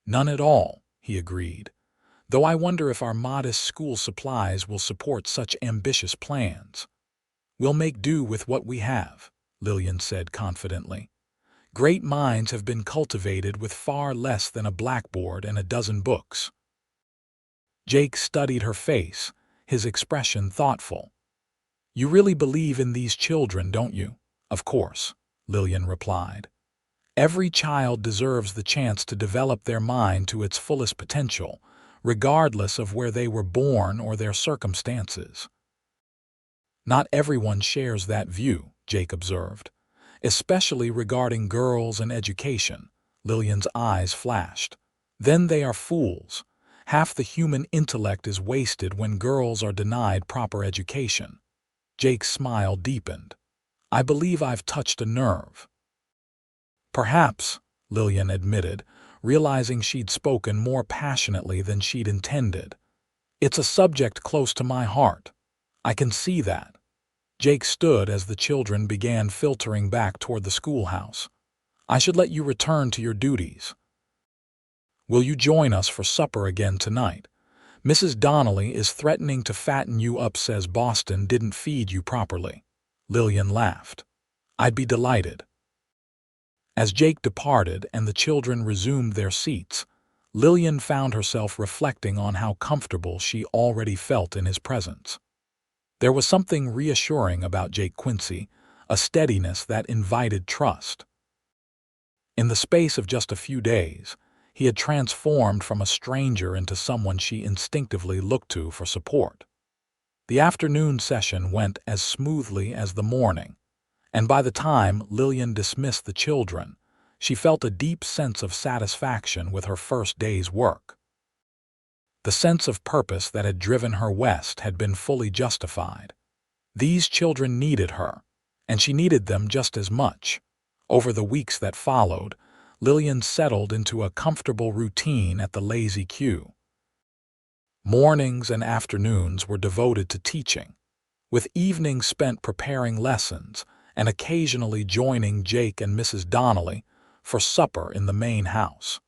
"None at all," he agreed, "though I wonder if our modest school supplies will support such ambitious plans." "We'll make do with what we have," Lillian said confidently. "Great minds have been cultivated with far less than a blackboard and a dozen books." Jake studied her face, his expression thoughtful. "You really believe in these children, don't you?" "Of course," Lillian replied. "Every child deserves the chance to develop their mind to its fullest potential, regardless of where they were born or their circumstances." "Not everyone shares that view," Jake observed. "Especially regarding girls and education." Lillian's eyes flashed. "Then they are fools. Half the human intellect is wasted when girls are denied proper education." Jake's smile deepened. "I believe I've touched a nerve." "Perhaps," Lillian admitted, realizing she'd spoken more passionately than she'd intended. "It's a subject close to my heart. I can see that." Jake stood as the children began filtering back toward the schoolhouse. "I should let you return to your duties. Will you join us for supper again tonight? Mrs. Donnelly is threatening to fatten you up, says Boston didn't feed you properly." Lillian laughed. "I'd be delighted." As Jake departed and the children resumed their seats, Lillian found herself reflecting on how comfortable she already felt in his presence. There was something reassuring about Jake Quincy, a steadiness that invited trust. In the space of just a few days, he had transformed from a stranger into someone she instinctively looked to for support. The afternoon session went as smoothly as the morning, and by the time Lillian dismissed the children, she felt a deep sense of satisfaction with her first day's work. The sense of purpose that had driven her west had been fully justified. These children needed her, and she needed them just as much. Over the weeks that followed, Lillian settled into a comfortable routine at the Lazy Q. Mornings and afternoons were devoted to teaching, with evenings spent preparing lessons and occasionally joining Jake and Mrs. Donnelly for supper in the main house.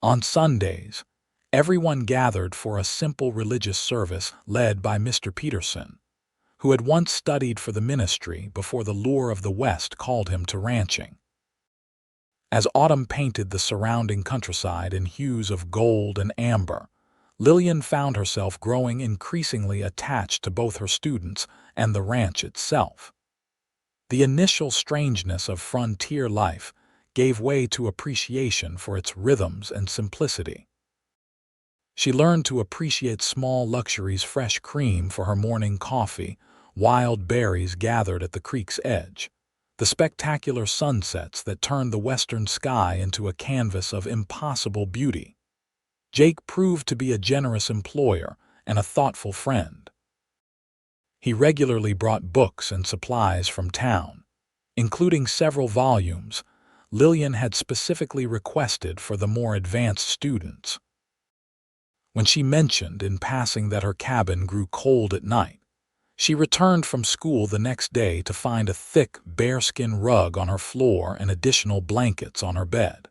On Sundays, everyone gathered for a simple religious service led by Mr. Peterson, who had once studied for the ministry before the lure of the West called him to ranching. As autumn painted the surrounding countryside in hues of gold and amber, Lillian found herself growing increasingly attached to both her students and the ranch itself. The initial strangeness of frontier life gave way to appreciation for its rhythms and simplicity. She learned to appreciate small luxuries: fresh cream for her morning coffee, wild berries gathered at the creek's edge, the spectacular sunsets that turned the western sky into a canvas of impossible beauty. Jake proved to be a generous employer and a thoughtful friend. He regularly brought books and supplies from town, including several volumes Lillian had specifically requested for the more advanced students. When she mentioned in passing that her cabin grew cold at night, she returned from school the next day to find a thick bearskin rug on her floor and additional blankets on her bed.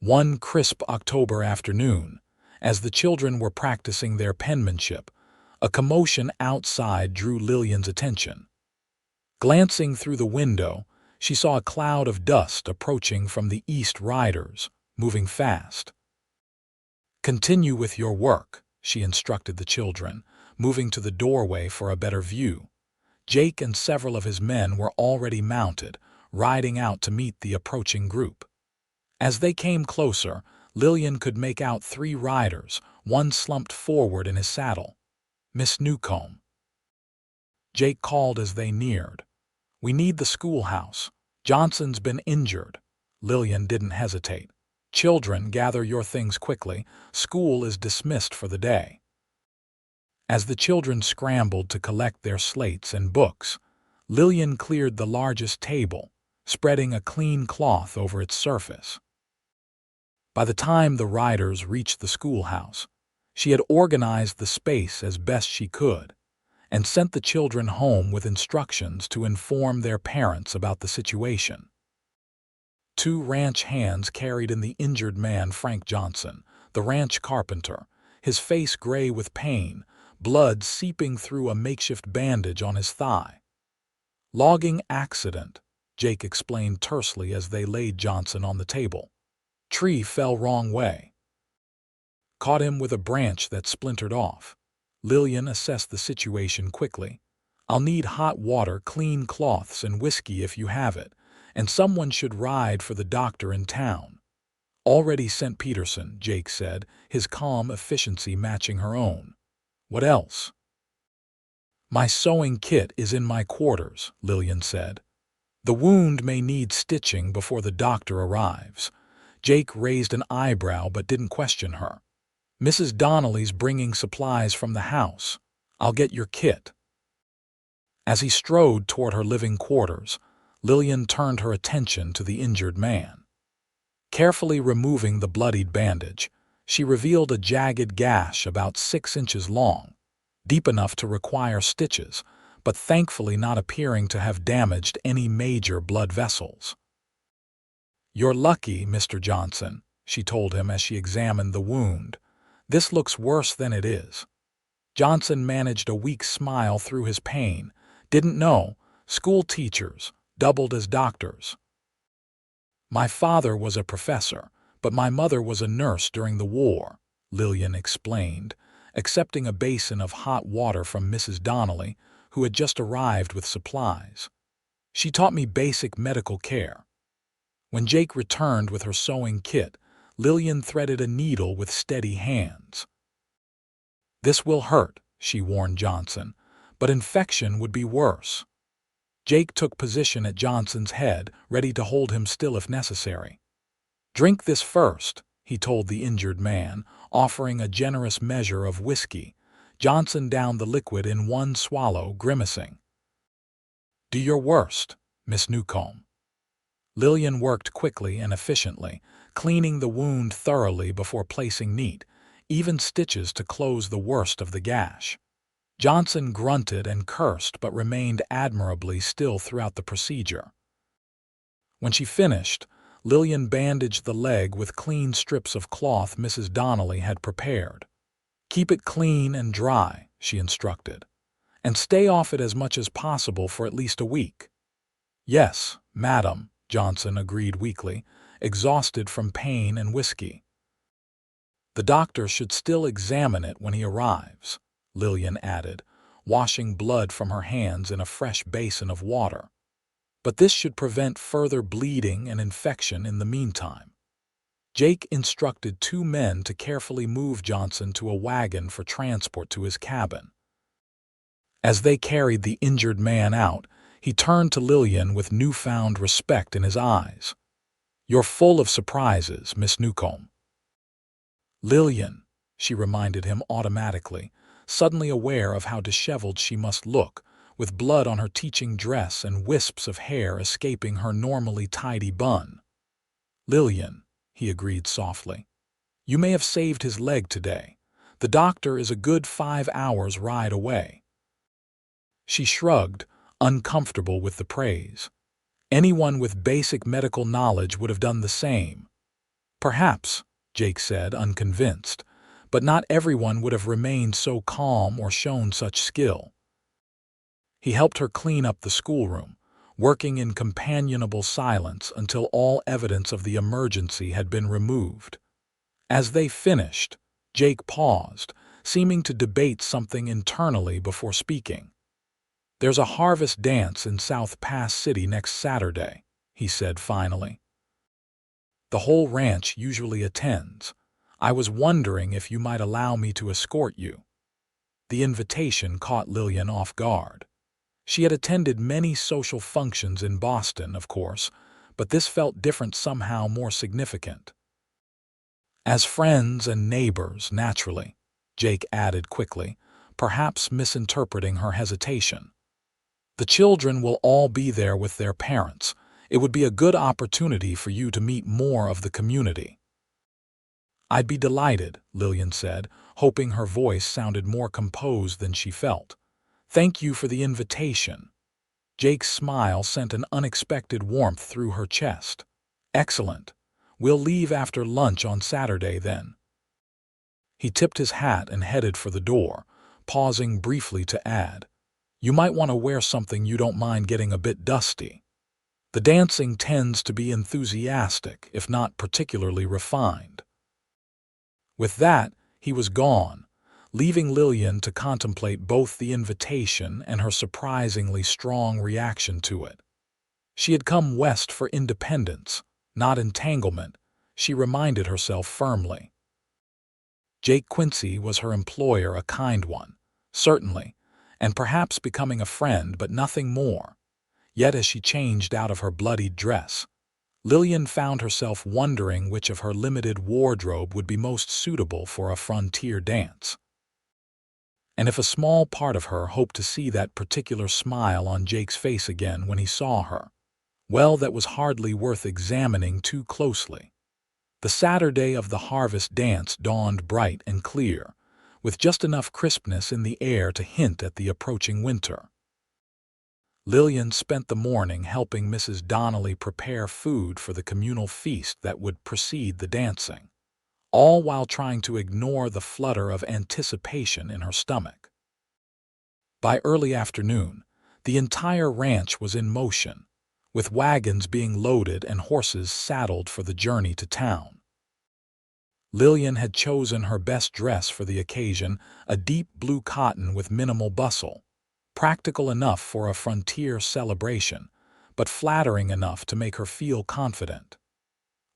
One crisp October afternoon, as the children were practicing their penmanship, a commotion outside drew Lillian's attention. Glancing through the window, she saw a cloud of dust approaching from the east riders, moving fast. "Continue with your work," she instructed the children, moving to the doorway for a better view. Jake and several of his men were already mounted, riding out to meet the approaching group. As they came closer, Lillian could make out 3 riders, one slumped forward in his saddle. "Miss Newcomb," Jake called as they neared. "We need the schoolhouse. Johnson's been injured." Lillian didn't hesitate. "Children, gather your things quickly. School is dismissed for the day." As the children scrambled to collect their slates and books, Lillian cleared the largest table, spreading a clean cloth over its surface. By the time the riders reached the schoolhouse, she had organized the space as best she could and sent the children home with instructions to inform their parents about the situation. 2 ranch hands carried in the injured man, Frank Johnson, the ranch carpenter, his face gray with pain, blood seeping through a makeshift bandage on his thigh. "Logging accident," Jake explained tersely as they laid Johnson on the table. "Tree fell wrong way. Caught him with a branch that splintered off." Lillian assessed the situation quickly. "I'll need hot water, clean cloths, and whiskey if you have it, and someone should ride for the doctor in town." "Already sent Peterson," Jake said, his calm efficiency matching her own. "What else?" "My sewing kit is in my quarters," Lillian said. "The wound may need stitching before the doctor arrives." Jake raised an eyebrow but didn't question her. "Mrs. Donnelly's bringing supplies from the house. I'll get your kit." As he strode toward her living quarters, Lillian turned her attention to the injured man. Carefully removing the bloodied bandage, she revealed a jagged gash about 6 inches long, deep enough to require stitches, but thankfully not appearing to have damaged any major blood vessels. "You're lucky, Mr. Johnson," she told him as she examined the wound. "This looks worse than it is." Johnson managed a weak smile through his pain. "Didn't know. School teachers, doubled as doctors." "My father was a professor, but my mother was a nurse during the war," Lillian explained, accepting a basin of hot water from Mrs. Donnelly, who had just arrived with supplies. "She taught me basic medical care." When Jake returned with her sewing kit, Lillian threaded a needle with steady hands. "This will hurt," she warned Johnson, "but infection would be worse." Jake took position at Johnson's head, ready to hold him still if necessary. "Drink this first," he told the injured man, offering a generous measure of whiskey. Johnson downed the liquid in one swallow, grimacing. "Do your worst, Miss Newcomb." Lillian worked quickly and efficiently, cleaning the wound thoroughly before placing neat, even stitches to close the worst of the gash. Johnson grunted and cursed but remained admirably still throughout the procedure. When she finished, Lillian bandaged the leg with clean strips of cloth Mrs. Donnelly had prepared. "Keep it clean and dry," she instructed, "and stay off it as much as possible for at least a week." "Yes, madam," Johnson agreed weakly, exhausted from pain and whiskey. "The doctor should still examine it when he arrives," Lillian added, washing blood from her hands in a fresh basin of water. "But this should prevent further bleeding and infection in the meantime." Jake instructed 2 men to carefully move Johnson to a wagon for transport to his cabin. As they carried the injured man out, he turned to Lillian with newfound respect in his eyes. "You're full of surprises, Miss Newcomb." "Lillian," she reminded him automatically, suddenly aware of how disheveled she must look, with blood on her teaching dress and wisps of hair escaping her normally tidy bun. "Lillian," he agreed softly, "you may have saved his leg today. The doctor is a good 5 hours' ride away." She shrugged, uncomfortable with the praise. Anyone with basic medical knowledge would have done the same. "Perhaps," Jake said, unconvinced, "but not everyone would have remained so calm or shown such skill." He helped her clean up the schoolroom, working in companionable silence until all evidence of the emergency had been removed. As they finished, Jake paused, seeming to debate something internally before speaking. "There's a harvest dance in South Pass City next Saturday," he said finally. "The whole ranch usually attends. I was wondering if you might allow me to escort you." The invitation caught Lillian off guard. She had attended many social functions in Boston, of course, but this felt different, somehow more significant. "As friends and neighbors, naturally," Jake added quickly, perhaps misinterpreting her hesitation. "The children will all be there with their parents. It would be a good opportunity for you to meet more of the community." "I'd be delighted," Lillian said, hoping her voice sounded more composed than she felt. "Thank you for the invitation." Jake's smile sent an unexpected warmth through her chest. "Excellent. We'll leave after lunch on Saturday then." He tipped his hat and headed for the door, pausing briefly to add, "You might want to wear something you don't mind getting a bit dusty. The dancing tends to be enthusiastic, if not particularly refined." With that, he was gone, leaving Lillian to contemplate both the invitation and her surprisingly strong reaction to it. She had come west for independence, not entanglement, she reminded herself firmly. Jake Quincy was her employer, a kind one, certainly, and perhaps becoming a friend, but nothing more. Yet as she changed out of her bloodied dress, Lillian found herself wondering which of her limited wardrobe would be most suitable for a frontier dance. And if a small part of her hoped to see that particular smile on Jake's face again when he saw her, well, that was hardly worth examining too closely. The Saturday of the harvest dance dawned bright and clear, with just enough crispness in the air to hint at the approaching winter. Lillian spent the morning helping Mrs. Donnelly prepare food for the communal feast that would precede the dancing, all while trying to ignore the flutter of anticipation in her stomach. By early afternoon, the entire ranch was in motion, with wagons being loaded and horses saddled for the journey to town. Lillian had chosen her best dress for the occasion, a deep blue cotton with minimal bustle, practical enough for a frontier celebration, but flattering enough to make her feel confident.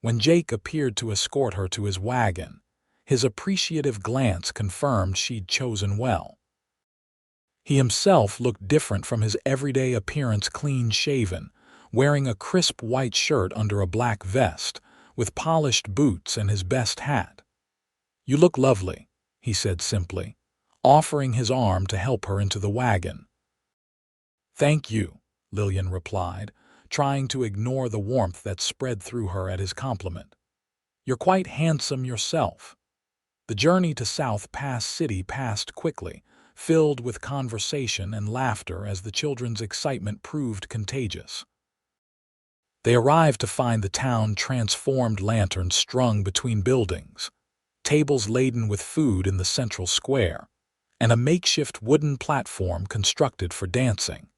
When Jake appeared to escort her to his wagon, his appreciative glance confirmed she'd chosen well. He himself looked different from his everyday appearance, clean-shaven, wearing a crisp white shirt under a black vest, with polished boots and his best hat. "You look lovely," he said simply, offering his arm to help her into the wagon. "Thank you," Lillian replied, trying to ignore the warmth that spread through her at his compliment. "You're quite handsome yourself." The journey to South Pass City passed quickly, filled with conversation and laughter as the children's excitement proved contagious. They arrived to find the town transformed, lanterns strung between buildings, tables laden with food in the central square, and a makeshift wooden platform constructed for dancing.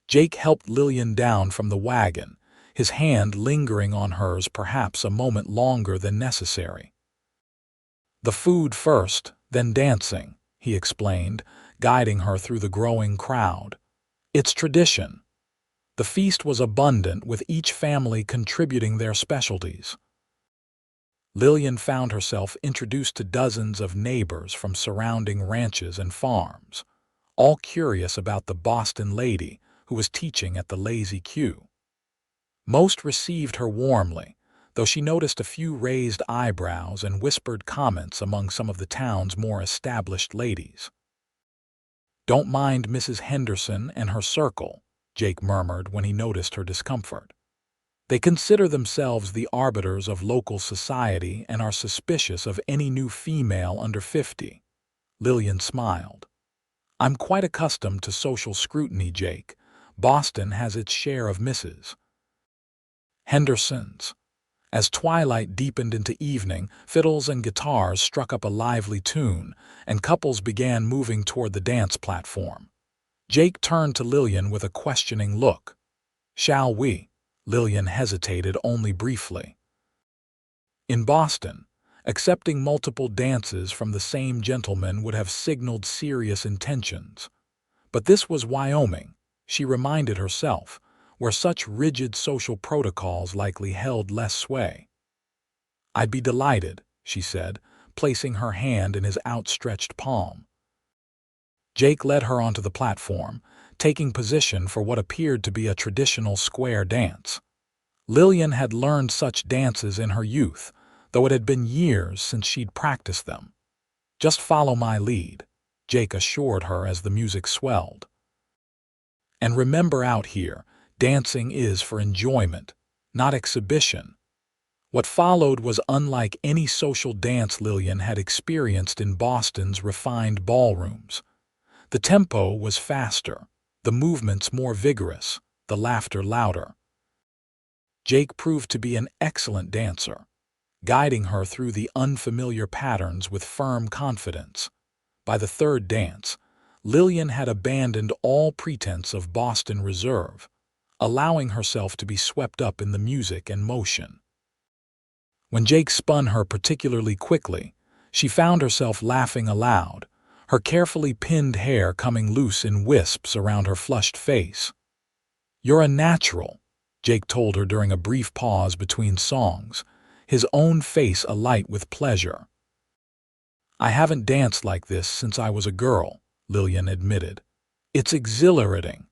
Jake helped Lillian down from the wagon, his hand lingering on hers perhaps a moment longer than necessary. "The food first, then dancing," he explained, guiding her through the growing crowd. "It's tradition." The feast was abundant, with each family contributing their specialties. Lillian found herself introduced to dozens of neighbors from surrounding ranches and farms, all curious about the Boston lady who was teaching at the Lazy Q. Most received her warmly, though she noticed a few raised eyebrows and whispered comments among some of the town's more established ladies. "Don't mind Mrs. Henderson and her circle," Jake murmured when he noticed her discomfort. "They consider themselves the arbiters of local society and are suspicious of any new female under 50. Lillian smiled. "I'm quite accustomed to social scrutiny, Jake. Boston has its share of Mrs. Hendersons." As twilight deepened into evening, fiddles and guitars struck up a lively tune, and couples began moving toward the dance platform. Jake turned to Lillian with a questioning look. "Shall we?" Lillian hesitated only briefly. In Boston, accepting multiple dances from the same gentleman would have signaled serious intentions. But this was Wyoming, she reminded herself, where such rigid social protocols likely held less sway. "I'd be delighted," she said, placing her hand in his outstretched palm. Jake led her onto the platform, taking position for what appeared to be a traditional square dance. Lillian had learned such dances in her youth, though it had been years since she'd practiced them. "Just follow my lead," Jake assured her as the music swelled. "And remember, out here, dancing is for enjoyment, not exhibition." What followed was unlike any social dance Lillian had experienced in Boston's refined ballrooms. The tempo was faster, the movements more vigorous, the laughter louder. Jake proved to be an excellent dancer, guiding her through the unfamiliar patterns with firm confidence. By the third dance, Lillian had abandoned all pretense of Boston reserve, allowing herself to be swept up in the music and motion. When Jake spun her particularly quickly, she found herself laughing aloud, her carefully pinned hair coming loose in wisps around her flushed face. "You're a natural," Jake told her during a brief pause between songs, his own face alight with pleasure. "I haven't danced like this since I was a girl," Lillian admitted. "It's exhilarating."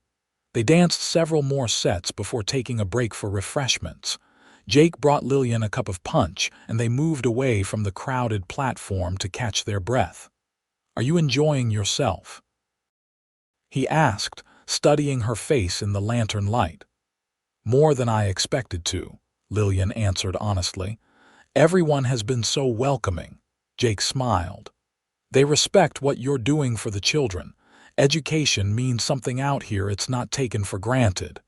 They danced several more sets before taking a break for refreshments. Jake brought Lillian a cup of punch, and they moved away from the crowded platform to catch their breath. "Are you enjoying yourself?" he asked, studying her face in the lantern light. "More than I expected to," Lillian answered honestly. "Everyone has been so welcoming," Jake smiled. "They respect what you're doing for the children, Education means something out here, it's not taken for granted.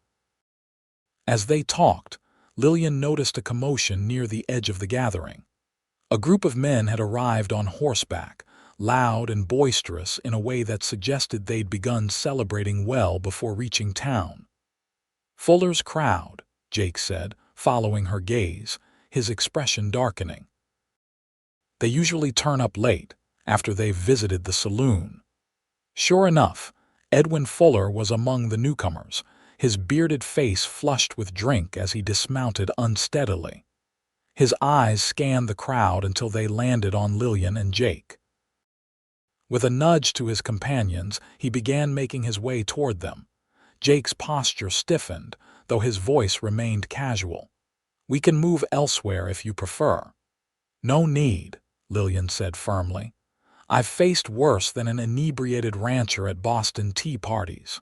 As they talked, Lillian noticed a commotion near the edge of the gathering. A group of men had arrived on horseback, loud and boisterous in a way that suggested they'd begun celebrating well before reaching town. "Fuller's crowd," Jake said, following her gaze, his expression darkening. "They usually turn up late, after they've visited the saloon." Sure enough, Edwin Fuller was among the newcomers, his bearded face flushed with drink as he dismounted unsteadily. His eyes scanned the crowd until they landed on Lillian and Jake. With a nudge to his companions, he began making his way toward them. Jake's posture stiffened, though his voice remained casual. "We can move elsewhere if you prefer." "No need," Lillian said firmly. "I've faced worse than an inebriated rancher at Boston tea parties."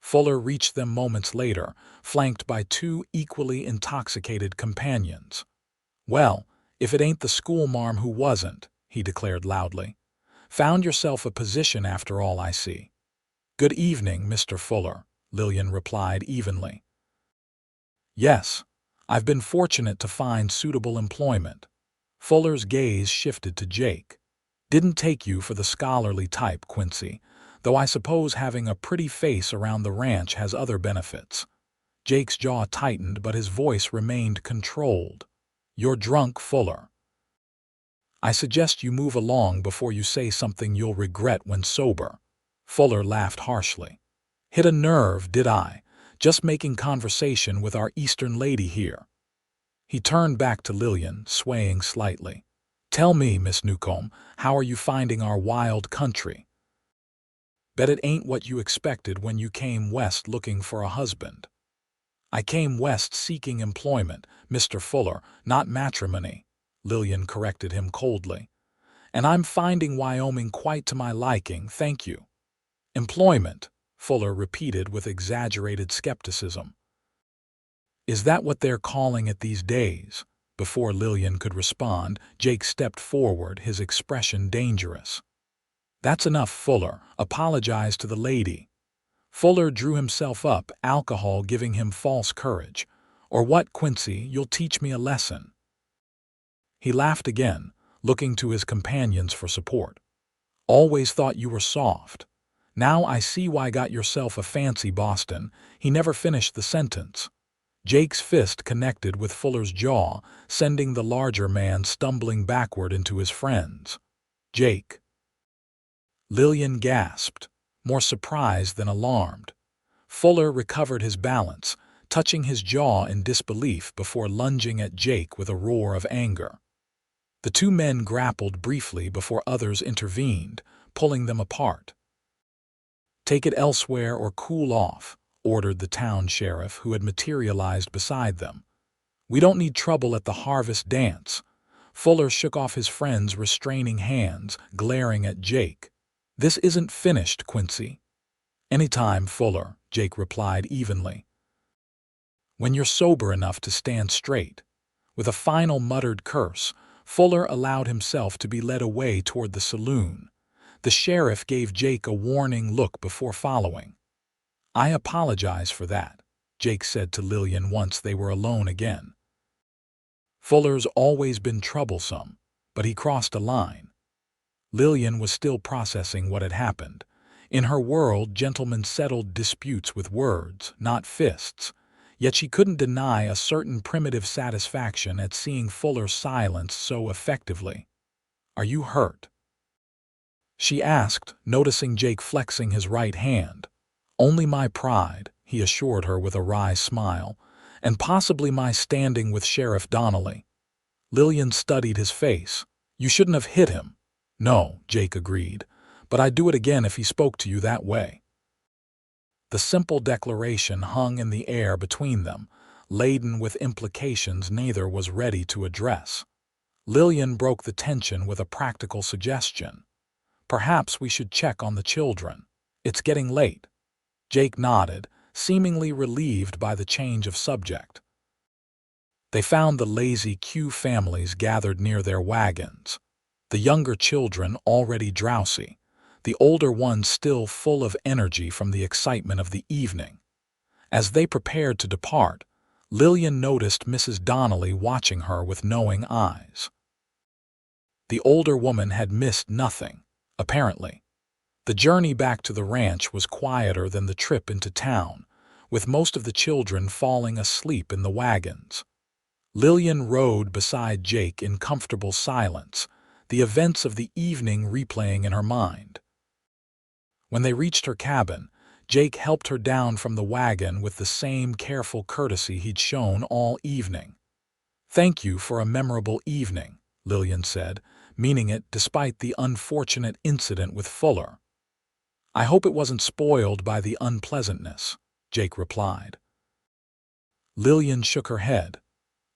Fuller reached them moments later, flanked by two equally intoxicated companions. "Well, if it ain't the schoolmarm who wasn't," he declared loudly. "Found yourself a position after all, I see." "Good evening, Mr. Fuller," Lillian replied evenly. "Yes, I've been fortunate to find suitable employment." Fuller's gaze shifted to Jake. "Didn't take you for the scholarly type, Quincy, though I suppose having a pretty face around the ranch has other benefits." Jake's jaw tightened, but his voice remained controlled. "You're drunk, Fuller. I suggest you move along before you say something you'll regret when sober." Fuller laughed harshly. "Hit a nerve, did I? Just making conversation with our Eastern lady here." He turned back to Lillian, swaying slightly. "Tell me, Miss Newcomb, how are you finding our wild country? Bet it ain't what you expected when you came west looking for a husband." "I came west seeking employment, Mr. Fuller, not matrimony," Lillian corrected him coldly. "And I'm finding Wyoming quite to my liking, thank you." "Employment," Fuller repeated with exaggerated skepticism. "Is that what they're calling it these days?" Before Lillian could respond, Jake stepped forward, his expression dangerous. "That's enough, Fuller. Apologize to the lady." Fuller drew himself up, alcohol giving him false courage. "Or what, Quincy, you'll teach me a lesson." He laughed again, looking to his companions for support. "Always thought you were soft. Now I see why got yourself a fancy Boston." He never finished the sentence. Jake's fist connected with Fuller's jaw, sending the larger man stumbling backward into his friends. "Jake." Lillian gasped, more surprised than alarmed. Fuller recovered his balance, touching his jaw in disbelief before lunging at Jake with a roar of anger. The two men grappled briefly before others intervened, pulling them apart. "Take it elsewhere or cool off," ordered the town sheriff who had materialized beside them. "We don't need trouble at the harvest dance." Fuller shook off his friend's restraining hands, glaring at Jake. "This isn't finished, Quincy." "Anytime, Fuller," Jake replied evenly. "When you're sober enough to stand straight." With a final muttered curse, Fuller allowed himself to be led away toward the saloon. The sheriff gave Jake a warning look before following. "I apologize for that," Jake said to Lillian once they were alone again. "Fuller's always been troublesome, but he crossed a line." Lillian was still processing what had happened. In her world, gentlemen settled disputes with words, not fists. Yet she couldn't deny a certain primitive satisfaction at seeing Fuller silenced so effectively. "Are you hurt?" she asked, noticing Jake flexing his right hand. "Only my pride," he assured her with a wry smile, "and possibly my standing with Sheriff Donnelly." Lillian studied his face. "You shouldn't have hit him." "No," Jake agreed, "but I'd do it again if he spoke to you that way." The simple declaration hung in the air between them, laden with implications neither was ready to address. Lillian broke the tension with a practical suggestion. "Perhaps we should check on the children. It's getting late." Jake nodded, seemingly relieved by the change of subject. They found the lazy Q families gathered near their wagons. The younger children already drowsy, the older one still full of energy from the excitement of the evening. As they prepared to depart, Lillian noticed Mrs. Donnelly watching her with knowing eyes. The older woman had missed nothing, apparently. The journey back to the ranch was quieter than the trip into town, with most of the children falling asleep in the wagons. Lillian rode beside Jake in comfortable silence, the events of the evening replaying in her mind. When they reached her cabin, Jake helped her down from the wagon with the same careful courtesy he'd shown all evening. "Thank you for a memorable evening," Lillian said, meaning it despite the unfortunate incident with Fuller. "I hope it wasn't spoiled by the unpleasantness," Jake replied. Lillian shook her head.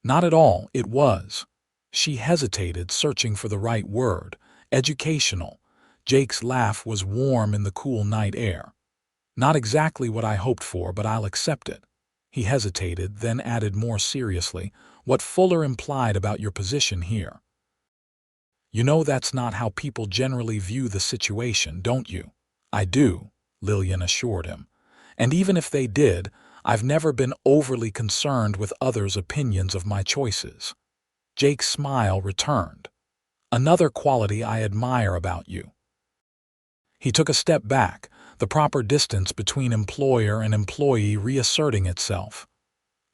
"Not at all, it was." She hesitated, searching for the right word. "Educational." Jake's laugh was warm in the cool night air. "Not exactly what I hoped for, but I'll accept it." He hesitated, then added more seriously, "What Fuller implied about your position here. You know that's not how people generally view the situation, don't you?" "I do," Lillian assured him. "And even if they did, I've never been overly concerned with others' opinions of my choices." Jake's smile returned. "Another quality I admire about you." He took a step back, the proper distance between employer and employee reasserting itself.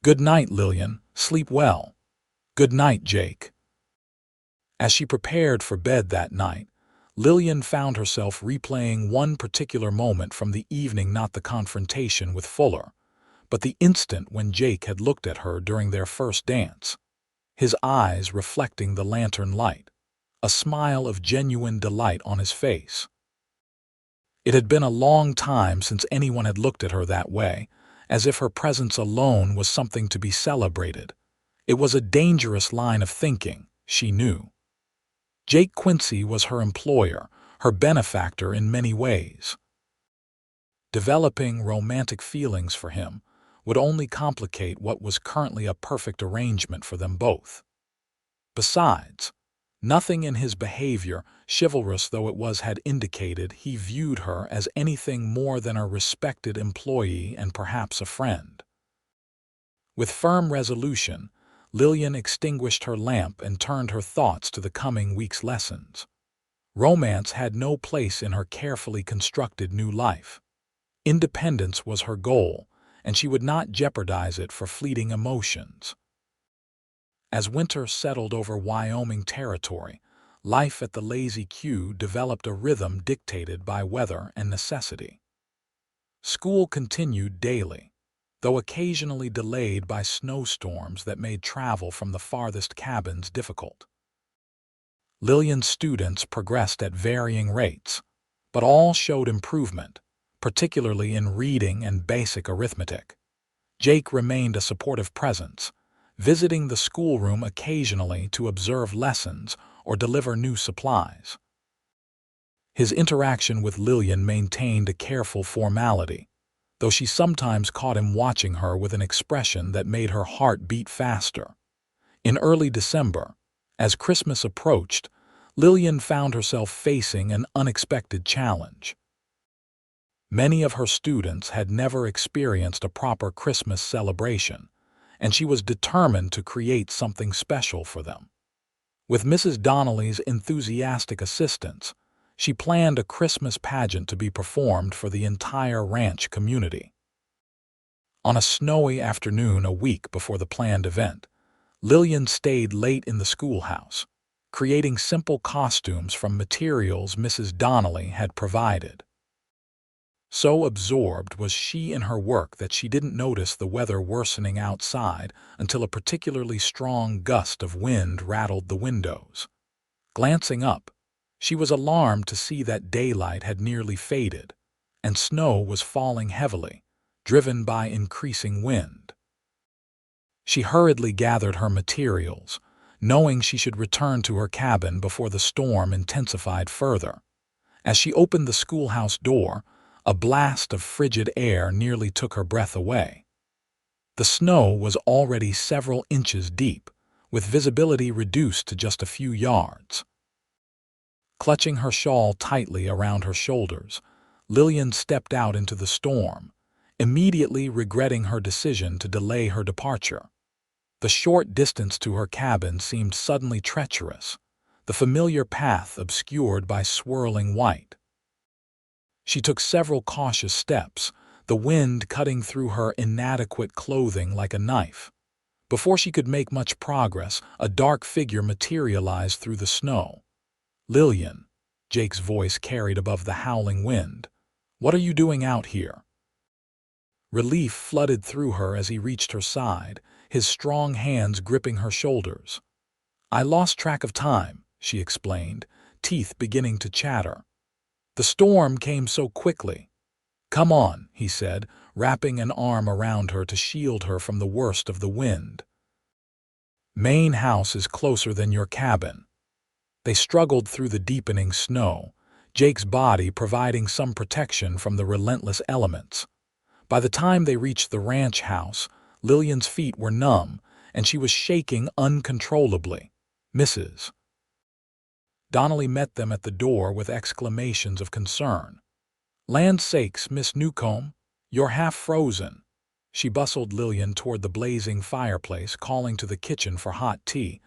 "Good night, Lillian. Sleep well." "Good night, Jake." As she prepared for bed that night, Lillian found herself replaying one particular moment from the evening, not the confrontation with Fuller, but the instant when Jake had looked at her during their first dance, his eyes reflecting the lantern light, a smile of genuine delight on his face. It had been a long time since anyone had looked at her that way, as if her presence alone was something to be celebrated. It was a dangerous line of thinking, she knew. Jake Quincy was her employer, her benefactor in many ways. Developing romantic feelings for him would only complicate what was currently a perfect arrangement for them both. Besides, nothing in his behavior, chivalrous though it was, had indicated he viewed her as anything more than a respected employee and perhaps a friend. With firm resolution, Lillian extinguished her lamp and turned her thoughts to the coming week's lessons. Romance had no place in her carefully constructed new life. Independence was her goal, and she would not jeopardize it for fleeting emotions. As winter settled over Wyoming territory, life at the Lazy Q developed a rhythm dictated by weather and necessity. School continued daily, though occasionally delayed by snowstorms that made travel from the farthest cabins difficult. Lillian's students progressed at varying rates, but all showed improvement, particularly in reading and basic arithmetic. Jake remained a supportive presence, visiting the schoolroom occasionally to observe lessons or deliver new supplies. His interaction with Lillian maintained a careful formality, though she sometimes caught him watching her with an expression that made her heart beat faster. In early December, as Christmas approached, Lillian found herself facing an unexpected challenge. Many of her students had never experienced a proper Christmas celebration, and she was determined to create something special for them. With Mrs. Donnelly's enthusiastic assistance, she planned a Christmas pageant to be performed for the entire ranch community. On a snowy afternoon a week before the planned event, Lillian stayed late in the schoolhouse, creating simple costumes from materials Mrs. Donnelly had provided. So absorbed was she in her work that she didn't notice the weather worsening outside until a particularly strong gust of wind rattled the windows. Glancing up, she was alarmed to see that daylight had nearly faded, and snow was falling heavily, driven by increasing wind. She hurriedly gathered her materials, knowing she should return to her cabin before the storm intensified further. As she opened the schoolhouse door, a blast of frigid air nearly took her breath away. The snow was already several inches deep, with visibility reduced to just a few yards. Clutching her shawl tightly around her shoulders, Lillian stepped out into the storm, immediately regretting her decision to delay her departure. The short distance to her cabin seemed suddenly treacherous, the familiar path obscured by swirling white. She took several cautious steps, the wind cutting through her inadequate clothing like a knife. Before she could make much progress, a dark figure materialized through the snow. "Lillian," Jake's voice carried above the howling wind. "What are you doing out here?" Relief flooded through her as he reached her side, his strong hands gripping her shoulders. "I lost track of time," she explained, teeth beginning to chatter. "The storm came so quickly." "Come on," he said, wrapping an arm around her to shield her from the worst of the wind. "Main house is closer than your cabin." They struggled through the deepening snow, Jake's body providing some protection from the relentless elements. By the time they reached the ranch house, Lillian's feet were numb, and she was shaking uncontrollably. "Mrs. Donnelly met them at the door with exclamations of concern. "Land sakes, Miss Newcomb, you're half frozen." She bustled Lillian toward the blazing fireplace, calling to the kitchen for hot tea.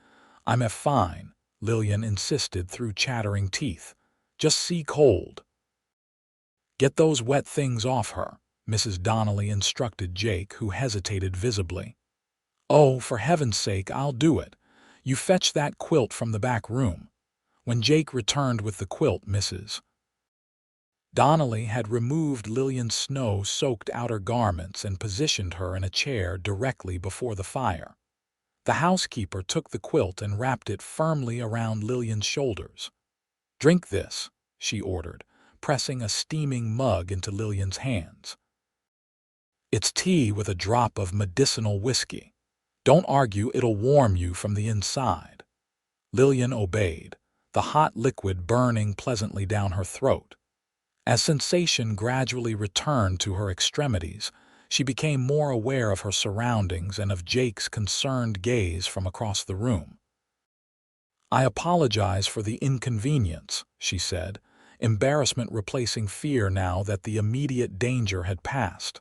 "I'm fine," Lillian insisted through chattering teeth. "Just sea cold." "Get those wet things off her," Mrs. Donnelly instructed Jake, who hesitated visibly. "Oh, for heaven's sake, I'll do it. You fetch that quilt from the back room." When Jake returned with the quilt, Mrs. Donnelly had removed Lillian's snow-soaked outer garments and positioned her in a chair directly before the fire. The housekeeper took the quilt and wrapped it firmly around Lillian's shoulders. "Drink this," she ordered, pressing a steaming mug into Lillian's hands. "It's tea with a drop of medicinal whiskey. Don't argue, it'll warm you from the inside." Lillian obeyed, the hot liquid burning pleasantly down her throat. As sensation gradually returned to her extremities, she became more aware of her surroundings and of Jake's concerned gaze from across the room. "I apologize for the inconvenience," she said, embarrassment replacing fear now that the immediate danger had passed.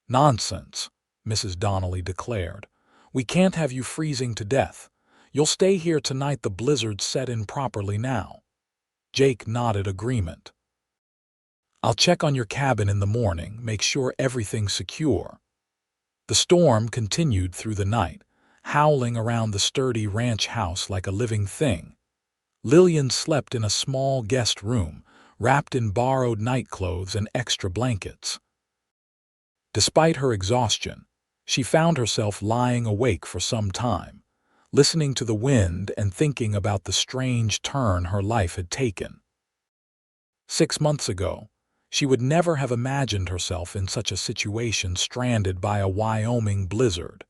"Nonsense," Mrs. Donnelly declared. "We can't have you freezing to death. You'll stay here tonight. The blizzard's set in properly now." Jake nodded agreement. "I'll check on your cabin in the morning, make sure everything's secure." The storm continued through the night, howling around the sturdy ranch house like a living thing. Lillian slept in a small guest room, wrapped in borrowed nightclothes and extra blankets. Despite her exhaustion, she found herself lying awake for some time, listening to the wind and thinking about the strange turn her life had taken. 6 months ago, she would never have imagined herself in such a situation, stranded by a Wyoming blizzard,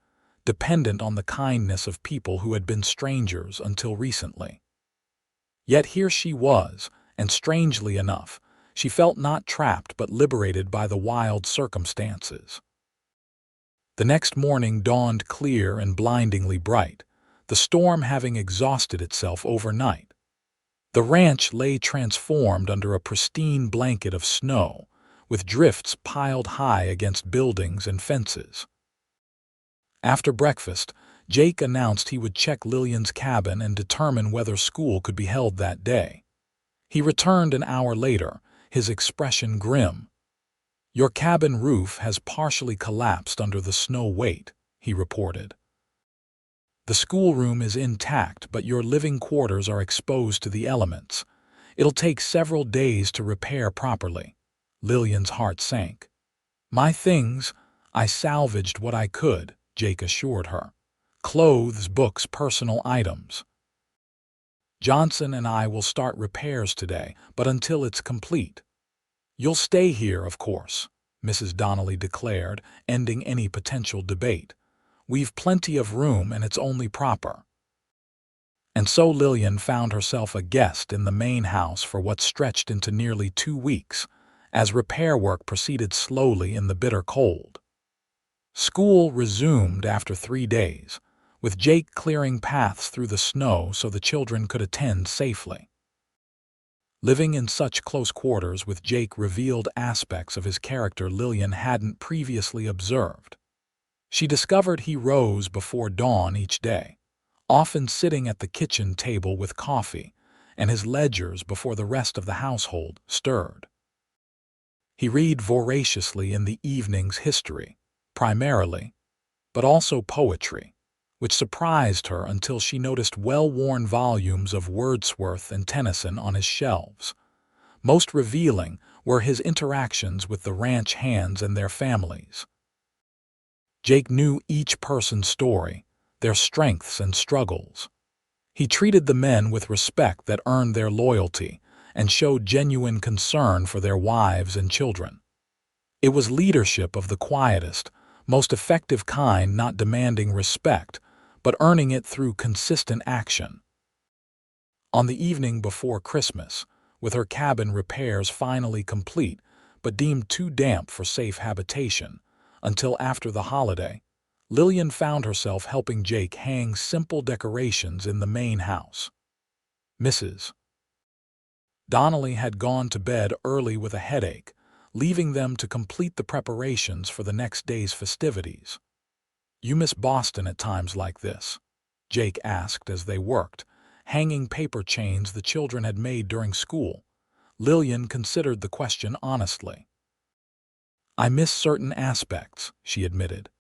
dependent on the kindness of people who had been strangers until recently. Yet here she was, and strangely enough, she felt not trapped but liberated by the wild circumstances. The next morning dawned clear and blindingly bright, the storm having exhausted itself overnight. The ranch lay transformed under a pristine blanket of snow, with drifts piled high against buildings and fences. After breakfast, Jake announced he would check Lillian's cabin and determine whether school could be held that day. He returned an hour later, his expression grim. "Your cabin roof has partially collapsed under the snow weight," he reported. "The schoolroom is intact, but your living quarters are exposed to the elements. It'll take several days to repair properly." Lillian's heart sank. "My things, I salvaged what I could," Jake assured her. "Clothes, books, personal items. Johnson and I will start repairs today, but until it's complete." "You'll stay here, of course," Mrs. Donnelly declared, ending any potential debate. "We've plenty of room and it's only proper." And so Lillian found herself a guest in the main house for what stretched into nearly 2 weeks, as repair work proceeded slowly in the bitter cold. School resumed after 3 days, with Jake clearing paths through the snow so the children could attend safely. Living in such close quarters with Jake revealed aspects of his character Lillian hadn't previously observed. She discovered he rose before dawn each day, often sitting at the kitchen table with coffee and his ledgers before the rest of the household stirred. He read voraciously in the evening's history, primarily, but also poetry, which surprised her until she noticed well-worn volumes of Wordsworth and Tennyson on his shelves. Most revealing were his interactions with the ranch hands and their families. Jake knew each person's story, their strengths and struggles. He treated the men with respect that earned their loyalty and showed genuine concern for their wives and children. It was leadership of the quietest, most effective kind, not demanding respect, but earning it through consistent action. On the evening before Christmas, with her cabin repairs finally complete but deemed too damp for safe habitation until after the holiday, Lillian found herself helping Jake hang simple decorations in the main house. Mrs. Donnelly had gone to bed early with a headache, leaving them to complete the preparations for the next day's festivities. "You miss Boston at times like this?" Jake asked as they worked, hanging paper chains the children had made during school. Lillian considered the question honestly. "I miss certain aspects," she admitted.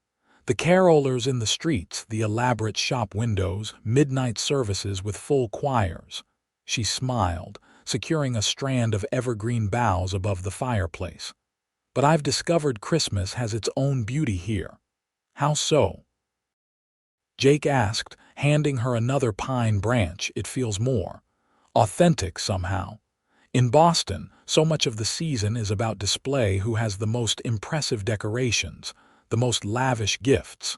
"The carolers in the streets, the elaborate shop windows, midnight services with full choirs." She smiled, securing a strand of evergreen boughs above the fireplace. "But I've discovered Christmas has its own beauty here." "How so?" Jake asked, handing her another pine branch. "It feels more authentic somehow. In Boston, so much of the season is about display, who has the most impressive decorations, the most lavish gifts."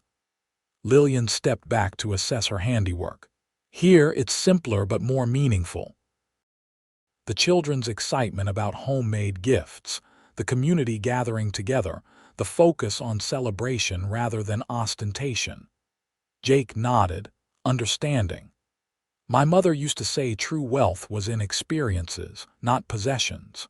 Lillian stepped back to assess her handiwork. "Here, it's simpler but more meaningful. The children's excitement about homemade gifts, the community gathering together, the focus on celebration rather than ostentation." Jake nodded, understanding. "My mother used to say true wealth was in experiences, not possessions."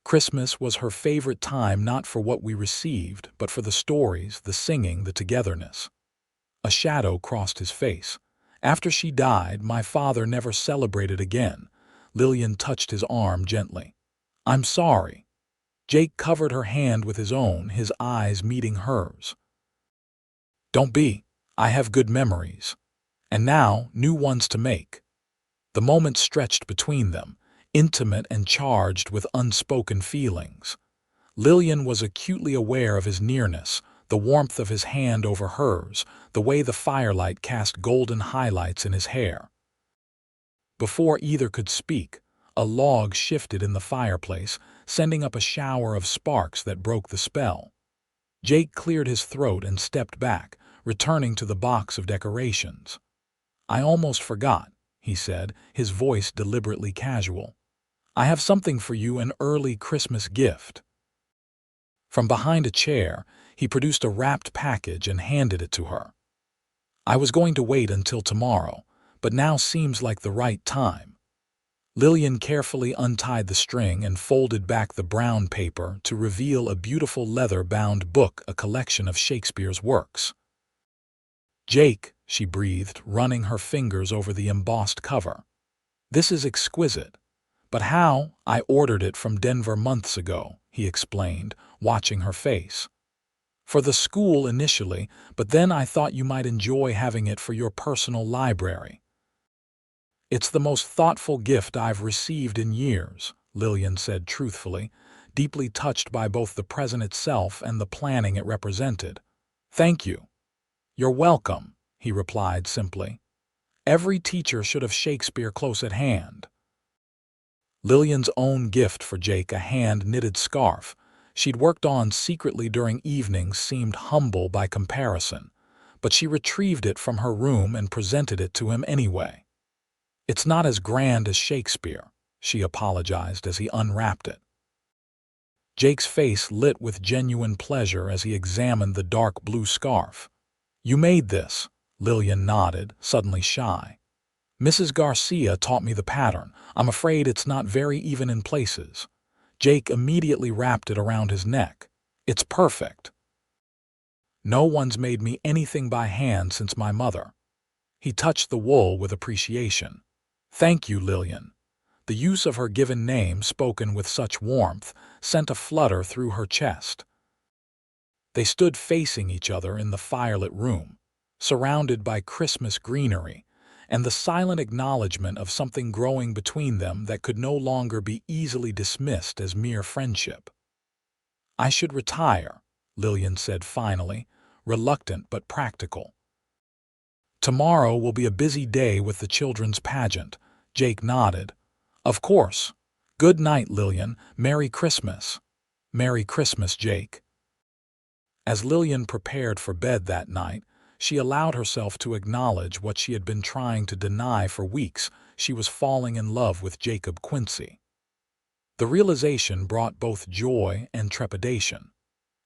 Christmas was her favorite time, not for what we received, but for the stories, the singing, the togetherness. A shadow crossed his face. "After she died, my father never celebrated again." Lillian touched his arm gently. "I'm sorry." Jake covered her hand with his own, his eyes meeting hers. "Don't be. I have good memories. And now, new ones to make." The moment stretched between them, intimate and charged with unspoken feelings. Lillian was acutely aware of his nearness, the warmth of his hand over hers, the way the firelight cast golden highlights in his hair. Before either could speak, a log shifted in the fireplace, sending up a shower of sparks that broke the spell. Jake cleared his throat and stepped back, returning to the box of decorations. "I almost forgot," he said, his voice deliberately casual. "I have something for you, an early Christmas gift." From behind a chair, he produced a wrapped package and handed it to her. "I was going to wait until tomorrow, but now seems like the right time." Lillian carefully untied the string and folded back the brown paper to reveal a beautiful leather-bound book, a collection of Shakespeare's works. "Jake," she breathed, running her fingers over the embossed cover. "This is exquisite." "But how?" "I ordered it from Denver months ago," he explained, watching her face. "For the school initially, but then I thought you might enjoy having it for your personal library." "It's the most thoughtful gift I've received in years," Lillian said truthfully, deeply touched by both the present itself and the planning it represented. "Thank you." "You're welcome," he replied simply. "Every teacher should have Shakespeare close at hand." Lillian's own gift for Jake, a hand-knitted scarf she'd worked on secretly during evenings, seemed humble by comparison, but she retrieved it from her room and presented it to him anyway. "It's not as grand as Shakespeare," she apologized as he unwrapped it. Jake's face lit with genuine pleasure as he examined the dark blue scarf. "You made this?" Lillian nodded, suddenly shy. Mrs. Garcia taught me the pattern. I'm afraid it's not very even in places. Jake immediately wrapped it around his neck. It's perfect. No one's made me anything by hand since my mother. He touched the wool with appreciation. Thank you, Lillian. The use of her given name, spoken with such warmth, sent a flutter through her chest. They stood facing each other in the firelit room, surrounded by Christmas greenery, and the silent acknowledgement of something growing between them that could no longer be easily dismissed as mere friendship. I should retire, Lillian said finally, reluctant but practical. Tomorrow will be a busy day with the children's pageant. Jake nodded. Of course. Good night, Lillian. Merry Christmas. Merry Christmas, Jake. As Lillian prepared for bed that night, she allowed herself to acknowledge what she had been trying to deny for weeks. She was falling in love with Jacob Quincy. The realization brought both joy and trepidation.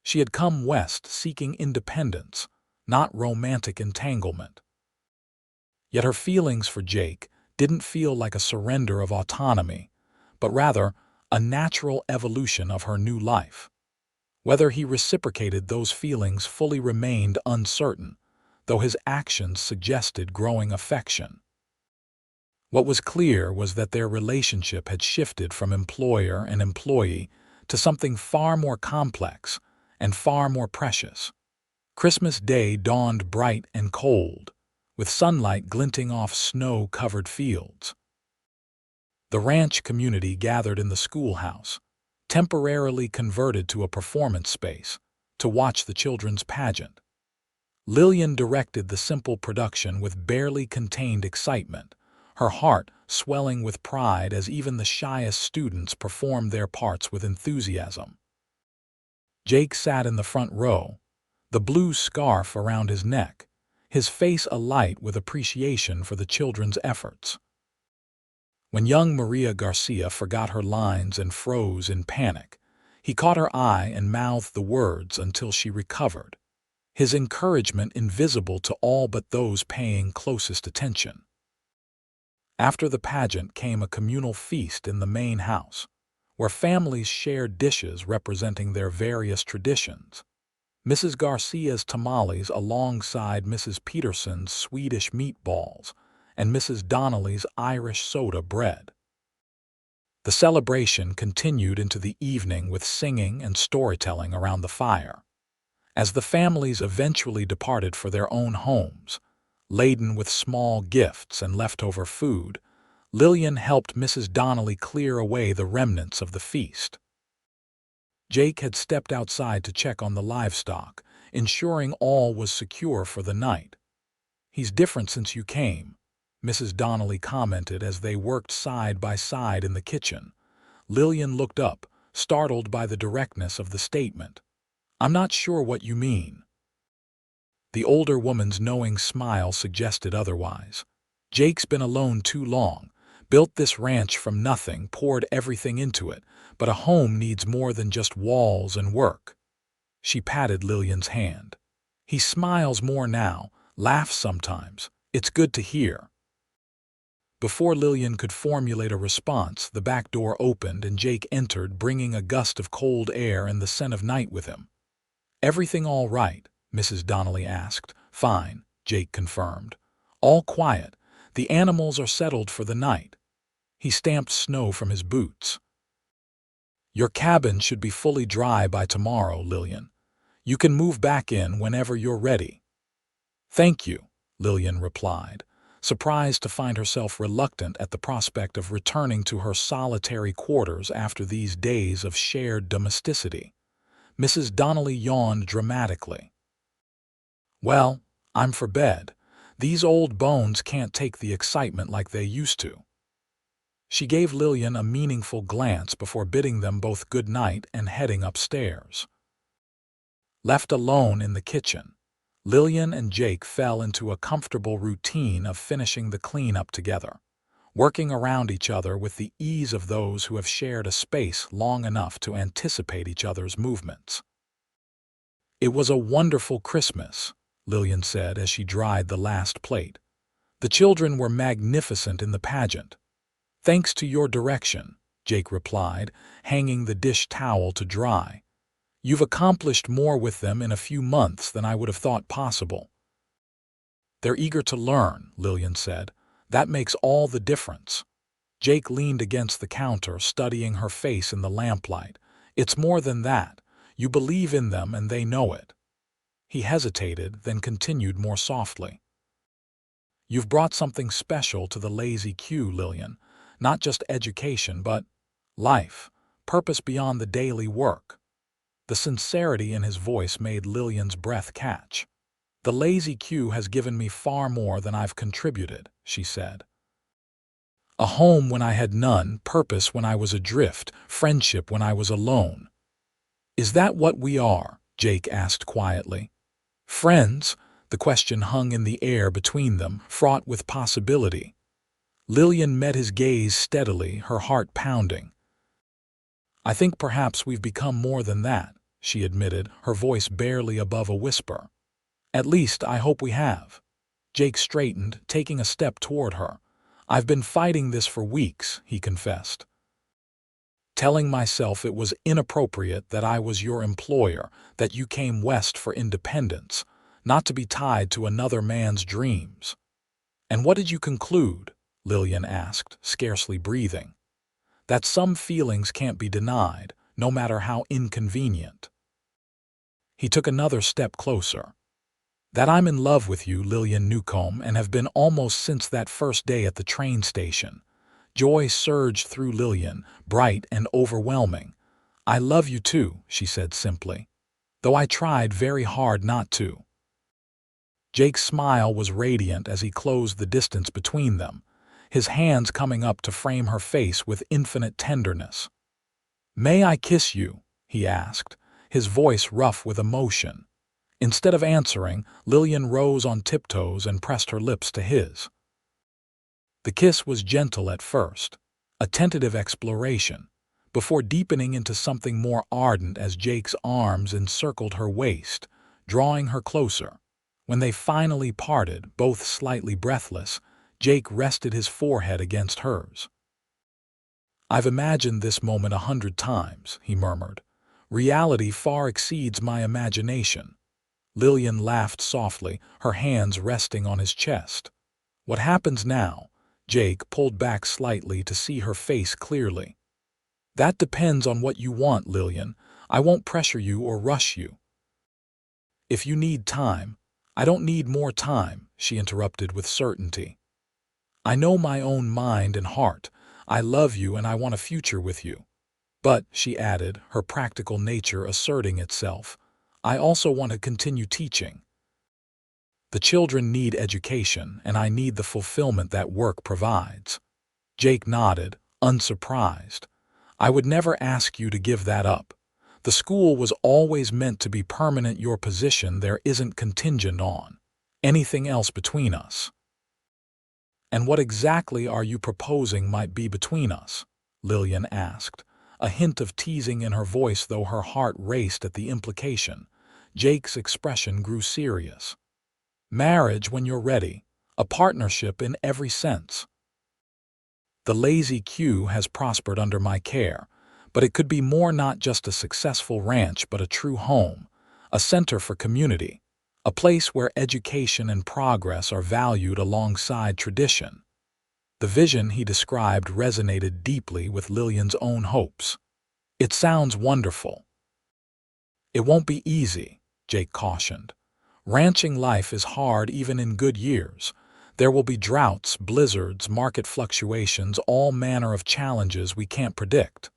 She had come west seeking independence, not romantic entanglement. Yet her feelings for Jake didn't feel like a surrender of autonomy, but rather a natural evolution of her new life. Whether he reciprocated those feelings fully remained uncertain, though his actions suggested growing affection. What was clear was that their relationship had shifted from employer and employee to something far more complex and far more precious. Christmas Day dawned bright and cold, with sunlight glinting off snow-covered fields. The ranch community gathered in the schoolhouse, temporarily converted to a performance space, to watch the children's pageant. Lillian directed the simple production with barely contained excitement, her heart swelling with pride as even the shyest students performed their parts with enthusiasm. Jake sat in the front row, the blue scarf around his neck, his face alight with appreciation for the children's efforts. When young Maria Garcia forgot her lines and froze in panic, he caught her eye and mouthed the words until she recovered, his encouragement invisible to all but those paying closest attention. After the pageant came a communal feast in the main house, where families shared dishes representing their various traditions. Mrs. Garcia's tamales alongside Mrs. Peterson's Swedish meatballs and Mrs. Donnelly's Irish soda bread. The celebration continued into the evening with singing and storytelling around the fire. As the families eventually departed for their own homes, laden with small gifts and leftover food, Lillian helped Mrs. Donnelly clear away the remnants of the feast. Jake had stepped outside to check on the livestock, ensuring all was secure for the night. "He's different since you came," Mrs. Donnelly commented as they worked side by side in the kitchen. Lillian looked up, startled by the directness of the statement. "I'm not sure what you mean." The older woman's knowing smile suggested otherwise. "Jake's been alone too long, built this ranch from nothing, poured everything into it, but a home needs more than just walls and work." She patted Lillian's hand. "He smiles more now, laughs sometimes. It's good to hear." Before Lillian could formulate a response, the back door opened and Jake entered, bringing a gust of cold air and the scent of night with him. "Everything all right?" Mrs. Donnelly asked. "Fine," Jake confirmed. "All quiet. The animals are settled for the night." He stamped snow from his boots. "Your cabin should be fully dry by tomorrow, Lillian. You can move back in whenever you're ready." "Thank you," Lillian replied, surprised to find herself reluctant at the prospect of returning to her solitary quarters after these days of shared domesticity. Mrs. Donnelly yawned dramatically. "Well, I'm for bed. These old bones can't take the excitement like they used to." She gave Lillian a meaningful glance before bidding them both good night and heading upstairs. Left alone in the kitchen, Lillian and Jake fell into a comfortable routine of finishing the cleanup together, working around each other with the ease of those who have shared a space long enough to anticipate each other's movements. "It was a wonderful Christmas," Lillian said as she dried the last plate. The children were magnificent in the pageant. "Thanks to your direction," Jake replied, hanging the dish towel to dry. "You've accomplished more with them in a few months than I would have thought possible." "They're eager to learn," Lillian said. "That makes all the difference." Jake leaned against the counter, studying her face in the lamplight. "It's more than that. You believe in them and they know it." He hesitated, then continued more softly. "You've brought something special to the Lazy Q, Lillian. Not just education, but life, purpose beyond the daily work." The sincerity in his voice made Lillian's breath catch. "The Lazy Q has given me far more than I've contributed," she said. "A home when I had none, purpose when I was adrift, friendship when I was alone." "Is that what we are?" Jake asked quietly. "Friends?" The question hung in the air between them, fraught with possibility. Lillian met his gaze steadily, her heart pounding. "I think perhaps we've become more than that," she admitted, her voice barely above a whisper. "At least, I hope we have." Jake straightened, taking a step toward her. "I've been fighting this for weeks," he confessed. "Telling myself it was inappropriate that I was your employer, that you came west for independence, not to be tied to another man's dreams." "And what did you conclude?" Lillian asked, scarcely breathing. "That some feelings can't be denied, no matter how inconvenient." He took another step closer. "That I'm in love with you, Lillian Newcomb, and have been almost since that first day at the train station." Joy surged through Lillian, bright and overwhelming. "I love you too," she said simply, "though I tried very hard not to." Jake's smile was radiant as he closed the distance between them, his hands coming up to frame her face with infinite tenderness. "May I kiss you?" he asked, his voice rough with emotion. Instead of answering, Lillian rose on tiptoes and pressed her lips to his. The kiss was gentle at first, a tentative exploration, before deepening into something more ardent as Jake's arms encircled her waist, drawing her closer. When they finally parted, both slightly breathless, Jake rested his forehead against hers. "I've imagined this moment 100 times," he murmured. "Reality far exceeds my imagination." Lillian laughed softly, her hands resting on his chest. "What happens now?" Jake pulled back slightly to see her face clearly. "That depends on what you want, Lillian. I won't pressure you or rush you." "If you need time—" "I don't need more time," she interrupted with certainty. "I know my own mind and heart. I love you and I want a future with you. But," she added, her practical nature asserting itself, "I also want to continue teaching. The children need education, and I need the fulfillment that work provides." Jake nodded, unsurprised. "I would never ask you to give that up. The school was always meant to be permanent. Your position there isn't contingent on anything else between us." "And what exactly are you proposing might be between us?" Lillian asked, a hint of teasing in her voice though her heart raced at the implication. Jake's expression grew serious. "Marriage when you're ready. A partnership in every sense. The Lazy Q has prospered under my care, but it could be more, not just a successful ranch but a true home, a center for community, a place where education and progress are valued alongside tradition." The vision he described resonated deeply with Lillian's own hopes. "It sounds wonderful." "It won't be easy," Jake cautioned. "Ranching life is hard even in good years. There will be droughts, blizzards, market fluctuations, all manner of challenges we can't predict."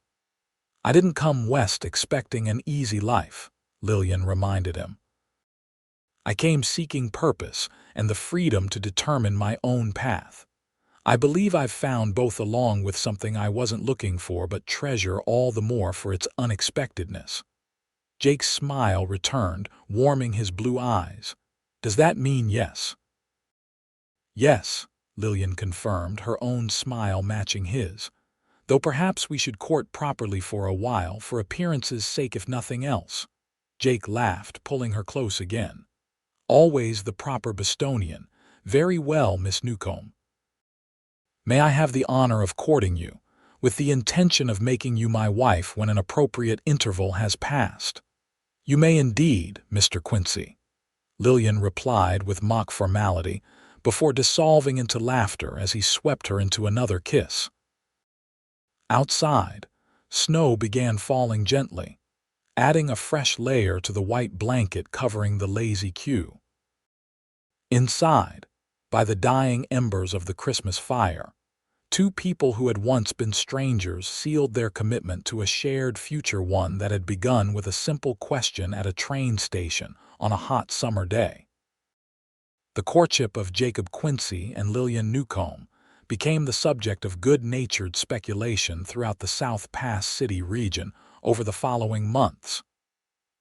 "I didn't come west expecting an easy life," Lillian reminded him. "I came seeking purpose and the freedom to determine my own path. I believe I've found both, along with something I wasn't looking for but treasure all the more for its unexpectedness." Jake's smile returned, warming his blue eyes. "Does that mean yes?" "Yes," Lillian confirmed, her own smile matching his. "Though perhaps we should court properly for a while, for appearances' sake if nothing else." Jake laughed, pulling her close again. "Always the proper Bostonian, "Very well, Miss Newcomb. May I have the honor of courting you, with the intention of making you my wife when an appropriate interval has passed?" "You may indeed, Mr. Quincy," Lillian replied with mock formality, before dissolving into laughter as he swept her into another kiss. Outside, snow began falling gently, adding a fresh layer to the white blanket covering the lazy queue. Inside, by the dying embers of the Christmas fire, two people who had once been strangers sealed their commitment to a shared future, one that had begun with a simple question at a train station on a hot summer day. The courtship of Jake Quincy and Lillian Newcomb became the subject of good-natured speculation throughout the South Pass City region over the following months.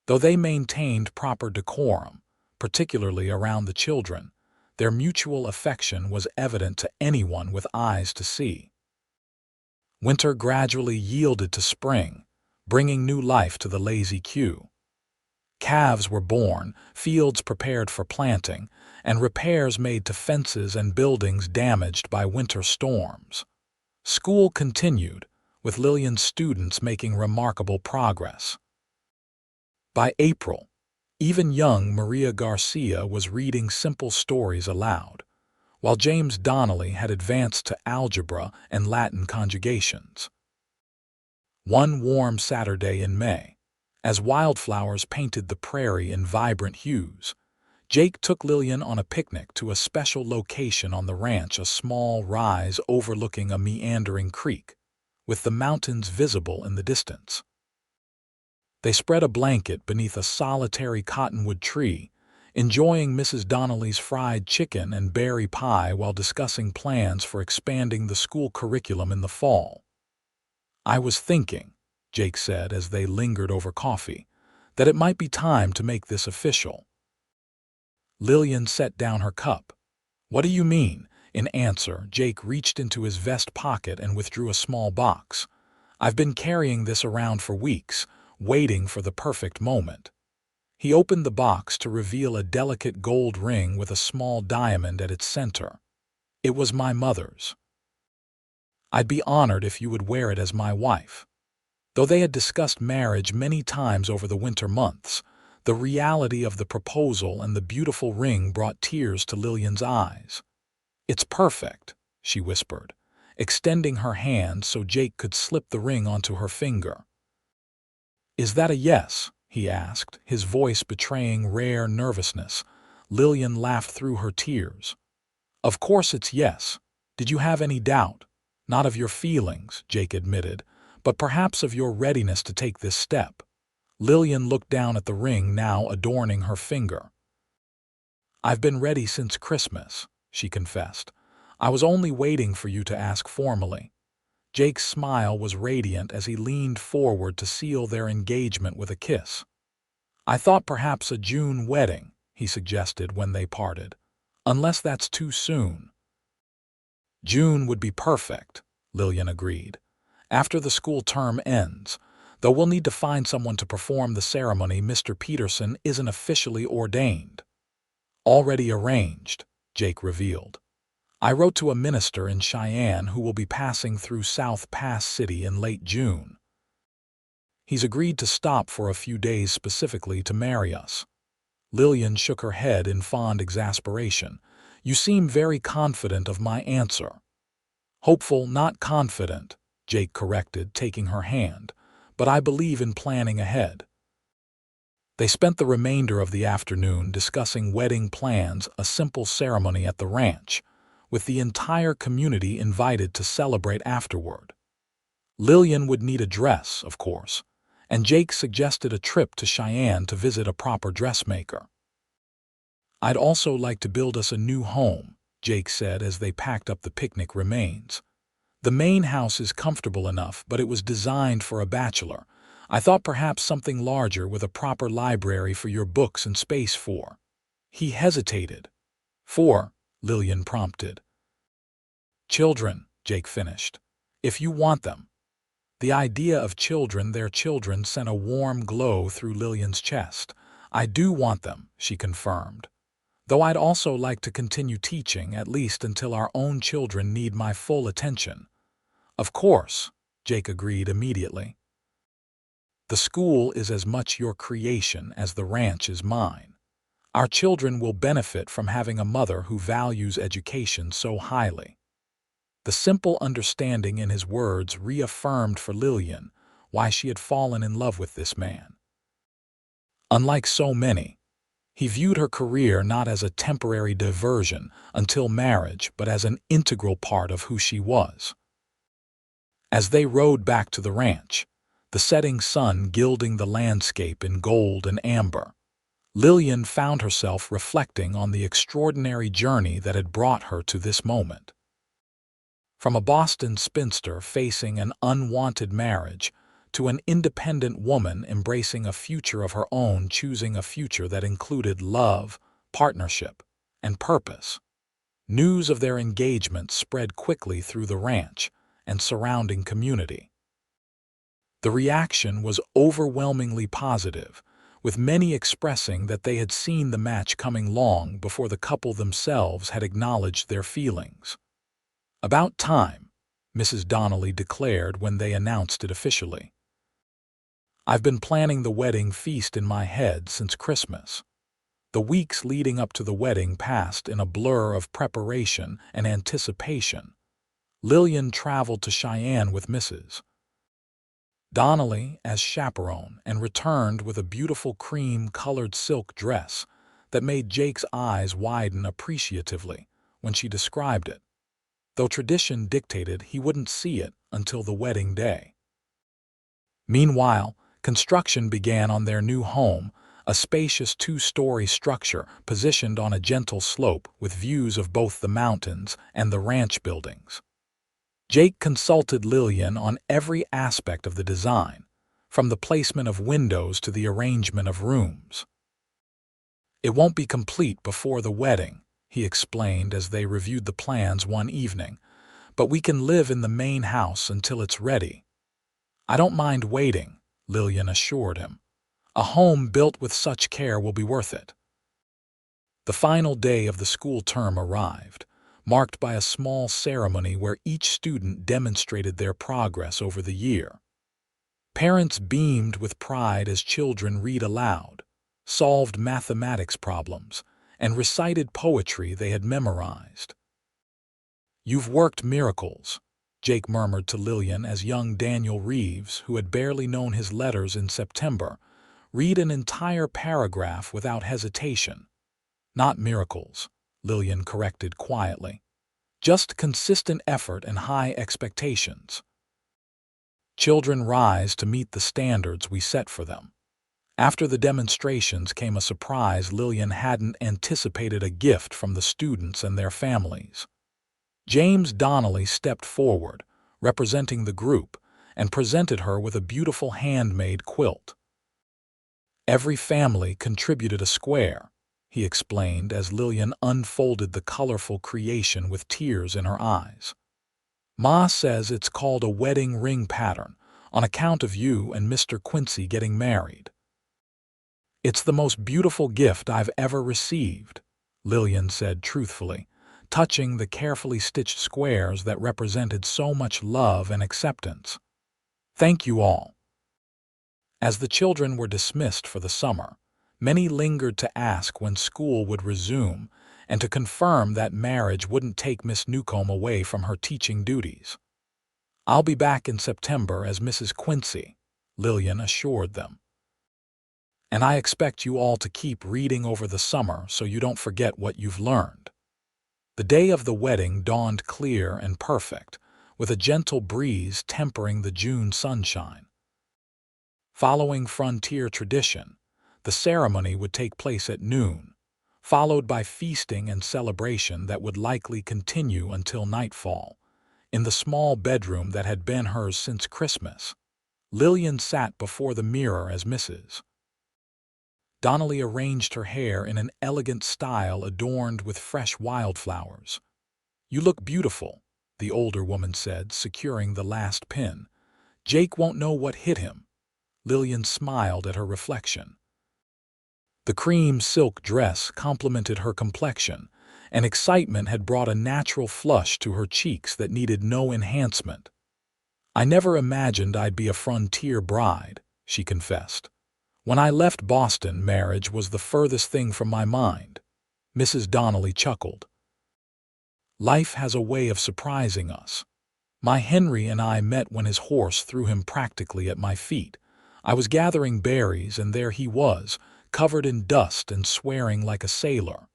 Though they maintained proper decorum, particularly around the children, their mutual affection was evident to anyone with eyes to see. Winter gradually yielded to spring, bringing new life to the lazy queue. Calves were born, fields prepared for planting, and repairs made to fences and buildings damaged by winter storms. School continued, with Lillian's students making remarkable progress. By April, even young Maria Garcia was reading simple stories aloud, while James Donnelly had advanced to algebra and Latin conjugations. One warm Saturday in May, as wildflowers painted the prairie in vibrant hues, Jake took Lillian on a picnic to a special location on the ranch, a small rise overlooking a meandering creek, with the mountains visible in the distance. They spread a blanket beneath a solitary cottonwood tree, enjoying Mrs. Donnelly's fried chicken and berry pie while discussing plans for expanding the school curriculum in the fall. "I was thinking," Jake said as they lingered over coffee, "that it might be time to make this official." Lillian set down her cup. "What do you mean?" In answer, Jake reached into his vest pocket and withdrew a small box. "I've been carrying this around for weeks, waiting for the perfect moment." He opened the box to reveal a delicate gold ring with a small diamond at its center. "It was my mother's. I'd be honored if you would wear it as my wife." Though they had discussed marriage many times over the winter months, the reality of the proposal and the beautiful ring brought tears to Lillian's eyes. "It's perfect," she whispered, extending her hand so Jake could slip the ring onto her finger. "Is that a yes?" he asked, his voice betraying rare nervousness. Lillian laughed through her tears. "Of course it's yes. Did you have any doubt?" "Not of your feelings," Jake admitted, "but perhaps of your readiness to take this step." Lillian looked down at the ring now adorning her finger. "I've been ready since Christmas," she confessed. "I was only waiting for you to ask formally." Jake's smile was radiant as he leaned forward to seal their engagement with a kiss. "I thought perhaps a June wedding," he suggested when they parted. "Unless that's too soon." "June would be perfect," Lillian agreed. "After the school term ends, though we'll need to find someone to perform the ceremony. Mr. Peterson isn't officially ordained." "Already arranged," Jake revealed. "I wrote to a minister in Cheyenne who will be passing through South Pass City in late June. He's agreed to stop for a few days specifically to marry us." Lillian shook her head in fond exasperation. "You seem very confident of my answer." "Hopeful, not confident," Jake corrected, taking her hand. "But I believe in planning ahead." They spent the remainder of the afternoon discussing wedding plans, a simple ceremony at the ranch, with the entire community invited to celebrate afterward. Lillian would need a dress, of course, and Jake suggested a trip to Cheyenne to visit a proper dressmaker. "I'd also like to build us a new home," Jake said as they packed up the picnic remains. "The main house is comfortable enough, but it was designed for a bachelor. I thought perhaps something larger with a proper library for your books and space for—" He hesitated. "For," Lillian prompted. "Children," Jake finished. "If you want them." The idea of children, their children, sent a warm glow through Lillian's chest. "I do want them," she confirmed. though I'd also like to continue teaching, at least until our own children need my full attention." "Of course," Jake agreed immediately. "The school is as much your creation as the ranch is mine. Our children will benefit from having a mother who values education so highly." The simple understanding in his words reaffirmed for Lillian why she had fallen in love with this man. Unlike so many, he viewed her career not as a temporary diversion until marriage, but as an integral part of who she was. As they rode back to the ranch, the setting sun gilding the landscape in gold and amber, Lillian found herself reflecting on the extraordinary journey that had brought her to this moment. From a Boston spinster facing an unwanted marriage to an independent woman embracing a future of her own, choosing a future that included love, partnership, and purpose, news of their engagement spread quickly through the ranch and surrounding community. The reaction was overwhelmingly positive, with many expressing that they had seen the match coming long before the couple themselves had acknowledged their feelings. "About time," Mrs. Donnelly declared when they announced it officially. "I've been planning the wedding feast in my head since Christmas." The weeks leading up to the wedding passed in a blur of preparation and anticipation. Lillian traveled to Cheyenne with Mrs. Donnelly as chaperone and returned with a beautiful cream-colored silk dress that made Jake's eyes widen appreciatively when she described it, though tradition dictated he wouldn't see it until the wedding day. Meanwhile, construction began on their new home, a spacious two-story structure positioned on a gentle slope with views of both the mountains and the ranch buildings. Jake consulted Lillian on every aspect of the design, from the placement of windows to the arrangement of rooms. "It won't be complete before the wedding," he explained as they reviewed the plans one evening, "but we can live in the main house until it's ready." "I don't mind waiting," Lillian assured him. "A home built with such care will be worth it." The final day of the school term arrived, marked by a small ceremony where each student demonstrated their progress over the year. Parents beamed with pride as children read aloud, solved mathematics problems, and recited poetry they had memorized. "You've worked miracles," Jake murmured to Lillian as young Daniel Reeves, who had barely known his letters in September, read an entire paragraph without hesitation. "Not miracles," Lillian corrected quietly. "Just consistent effort and high expectations. Children rise to meet the standards we set for them." After the demonstrations came a surprise Lillian hadn't anticipated: a gift from the students and their families. James Donnelly stepped forward, representing the group, and presented her with a beautiful handmade quilt. "Every family contributed a square," he explained as Lillian unfolded the colorful creation with tears in her eyes. "Ma says it's called a wedding ring pattern on account of you and Mr. Quincy getting married." "It's the most beautiful gift I've ever received," Lillian said truthfully, touching the carefully stitched squares that represented so much love and acceptance. "Thank you all." As the children were dismissed for the summer, many lingered to ask when school would resume and to confirm that marriage wouldn't take Miss Newcomb away from her teaching duties. "I'll be back in September as Mrs. Quincy," Lillian assured them. "And I expect you all to keep reading over the summer so you don't forget what you've learned." The day of the wedding dawned clear and perfect, with a gentle breeze tempering the June sunshine. Following frontier tradition, the ceremony would take place at noon, followed by feasting and celebration that would likely continue until nightfall. In the small bedroom that had been hers since Christmas, Lillian sat before the mirror as Mrs. Donnelly arranged her hair in an elegant style adorned with fresh wildflowers. "You look beautiful," the older woman said, securing the last pin. "Jake won't know what hit him." Lillian smiled at her reflection. The cream silk dress complemented her complexion, and excitement had brought a natural flush to her cheeks that needed no enhancement. "I never imagined I'd be a frontier bride," she confessed. "When I left Boston, marriage was the furthest thing from my mind." Mrs. Donnelly chuckled. "Life has a way of surprising us. My Henry and I met when his horse threw him practically at my feet. I was gathering berries, and there he was, covered in dust and swearing like a sailor."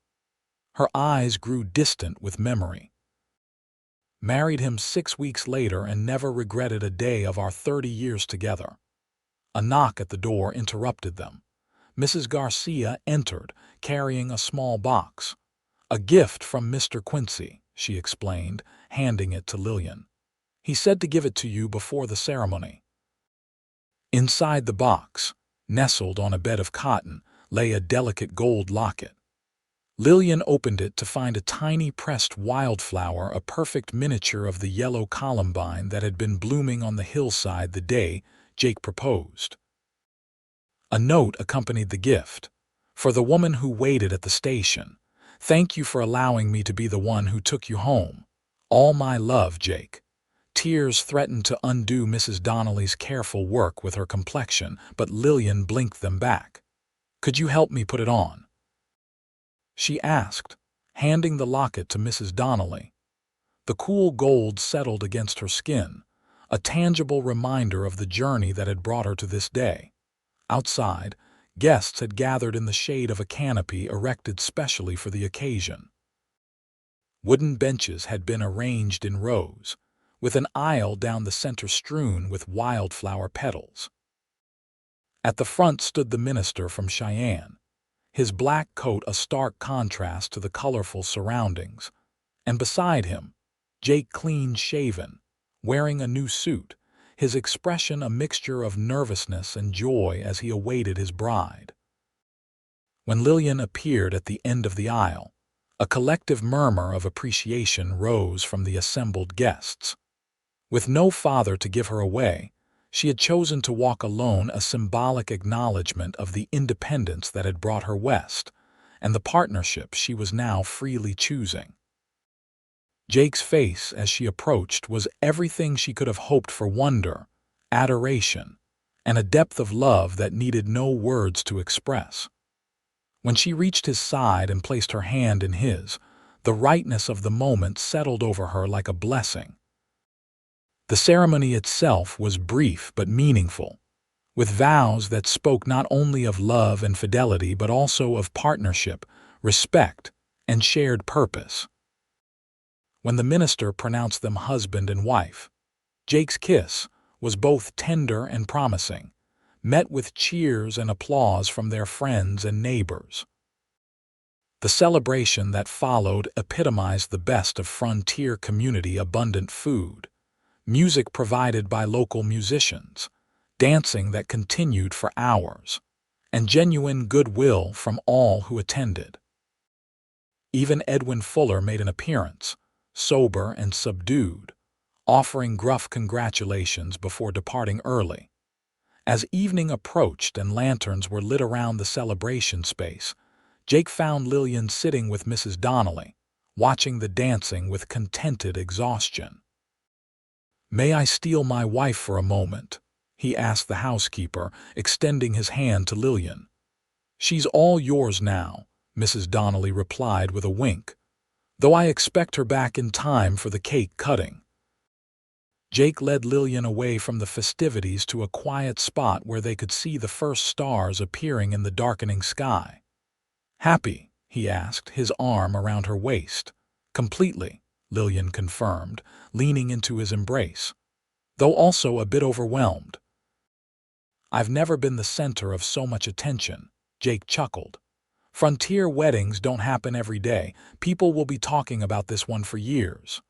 Her eyes grew distant with memory. "Married him 6 weeks later and never regretted a day of our 30 years together." A knock at the door interrupted them. Mrs. Garcia entered, carrying a small box. "A gift from Mr. Quincy," she explained, handing it to Lillian. "He said to give it to you before the ceremony." Inside the box, nestled on a bed of cotton, lay a delicate gold locket. Lillian opened it to find a tiny pressed wildflower, a perfect miniature of the yellow columbine that had been blooming on the hillside the day Jake proposed. A note accompanied the gift. "For the woman who waited at the station. Thank you for allowing me to be the one who took you home. All my love, Jake." Tears threatened to undo Mrs. Donnelly's careful work with her complexion, but Lillian blinked them back. "Could you help me put it on?" she asked, handing the locket to Mrs. Donnelly. The cool gold settled against her skin, a tangible reminder of the journey that had brought her to this day. Outside, guests had gathered in the shade of a canopy erected specially for the occasion. Wooden benches had been arranged in rows, with an aisle down the center strewn with wildflower petals. At the front stood the minister from Cheyenne, his black coat a stark contrast to the colorful surroundings, and beside him, Jake clean-shaven, wearing a new suit, his expression a mixture of nervousness and joy as he awaited his bride. When Lillian appeared at the end of the aisle, a collective murmur of appreciation rose from the assembled guests. With no father to give her away, she had chosen to walk alone, a symbolic acknowledgement of the independence that had brought her west, and the partnership she was now freely choosing. Jake's face as she approached was everything she could have hoped for: wonder, adoration, and a depth of love that needed no words to express. When she reached his side and placed her hand in his, the rightness of the moment settled over her like a blessing. The ceremony itself was brief but meaningful, with vows that spoke not only of love and fidelity but also of partnership, respect, and shared purpose. When the minister pronounced them husband and wife, Jake's kiss was both tender and promising, met with cheers and applause from their friends and neighbors. The celebration that followed epitomized the best of frontier community: abundant food, music provided by local musicians, dancing that continued for hours, and genuine goodwill from all who attended. Even Edwin Fuller made an appearance, sober and subdued, offering gruff congratulations before departing early. As evening approached and lanterns were lit around the celebration space, Jake found Lillian sitting with Mrs. Donnelly, watching the dancing with contented exhaustion. "May I steal my wife for a moment?" he asked the housekeeper, extending his hand to Lillian. "She's all yours now," Mrs. Donnelly replied with a wink, "though I expect her back in time for the cake cutting." Jake led Lillian away from the festivities to a quiet spot where they could see the first stars appearing in the darkening sky. "Happy?" he asked, his arm around her waist. "Completely," Lillian confirmed, leaning into his embrace, though also a bit overwhelmed. "I've never been the center of so much attention," Jake chuckled. "Frontier weddings don't happen every day. People will be talking about this one for years."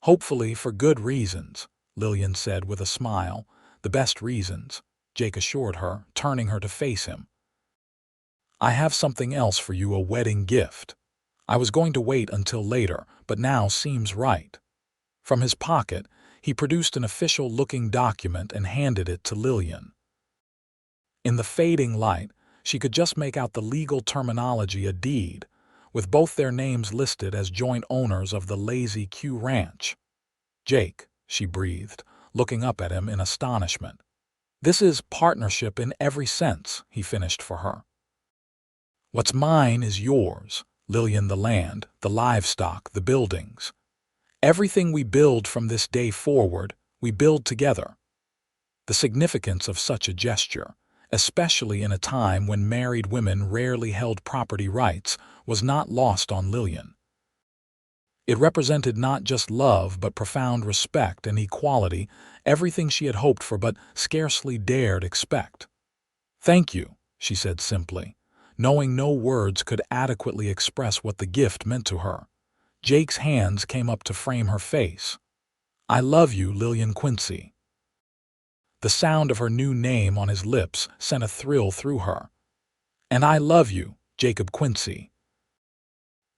"Hopefully for good reasons," Lillian said with a smile. "The best reasons," Jake assured her, turning her to face him. "I have something else for you, a wedding gift. I was going to wait until later, but now seems right." From his pocket, he produced an official-looking document and handed it to Lillian. In the fading light, She could just make out the legal terminology, a deed, with both their names listed as joint owners of the Lazy Q Ranch. "Jake," she breathed, looking up at him in astonishment. "This is partnership in every sense," he finished for her. "What's mine is yours, Lillian, the land, the livestock, the buildings. Everything we build from this day forward, we build together." The significance of such a gesture, especially in a time when married women rarely held property rights, was not lost on Lillian. It represented not just love but profound respect and equality, everything she had hoped for but scarcely dared expect. "Thank you," she said simply, knowing no words could adequately express what the gift meant to her. Jake's hands came up to frame her face. "I love you, Lillian Quincy." The sound of her new name on his lips sent a thrill through her. "And I love you, Jacob Quincy."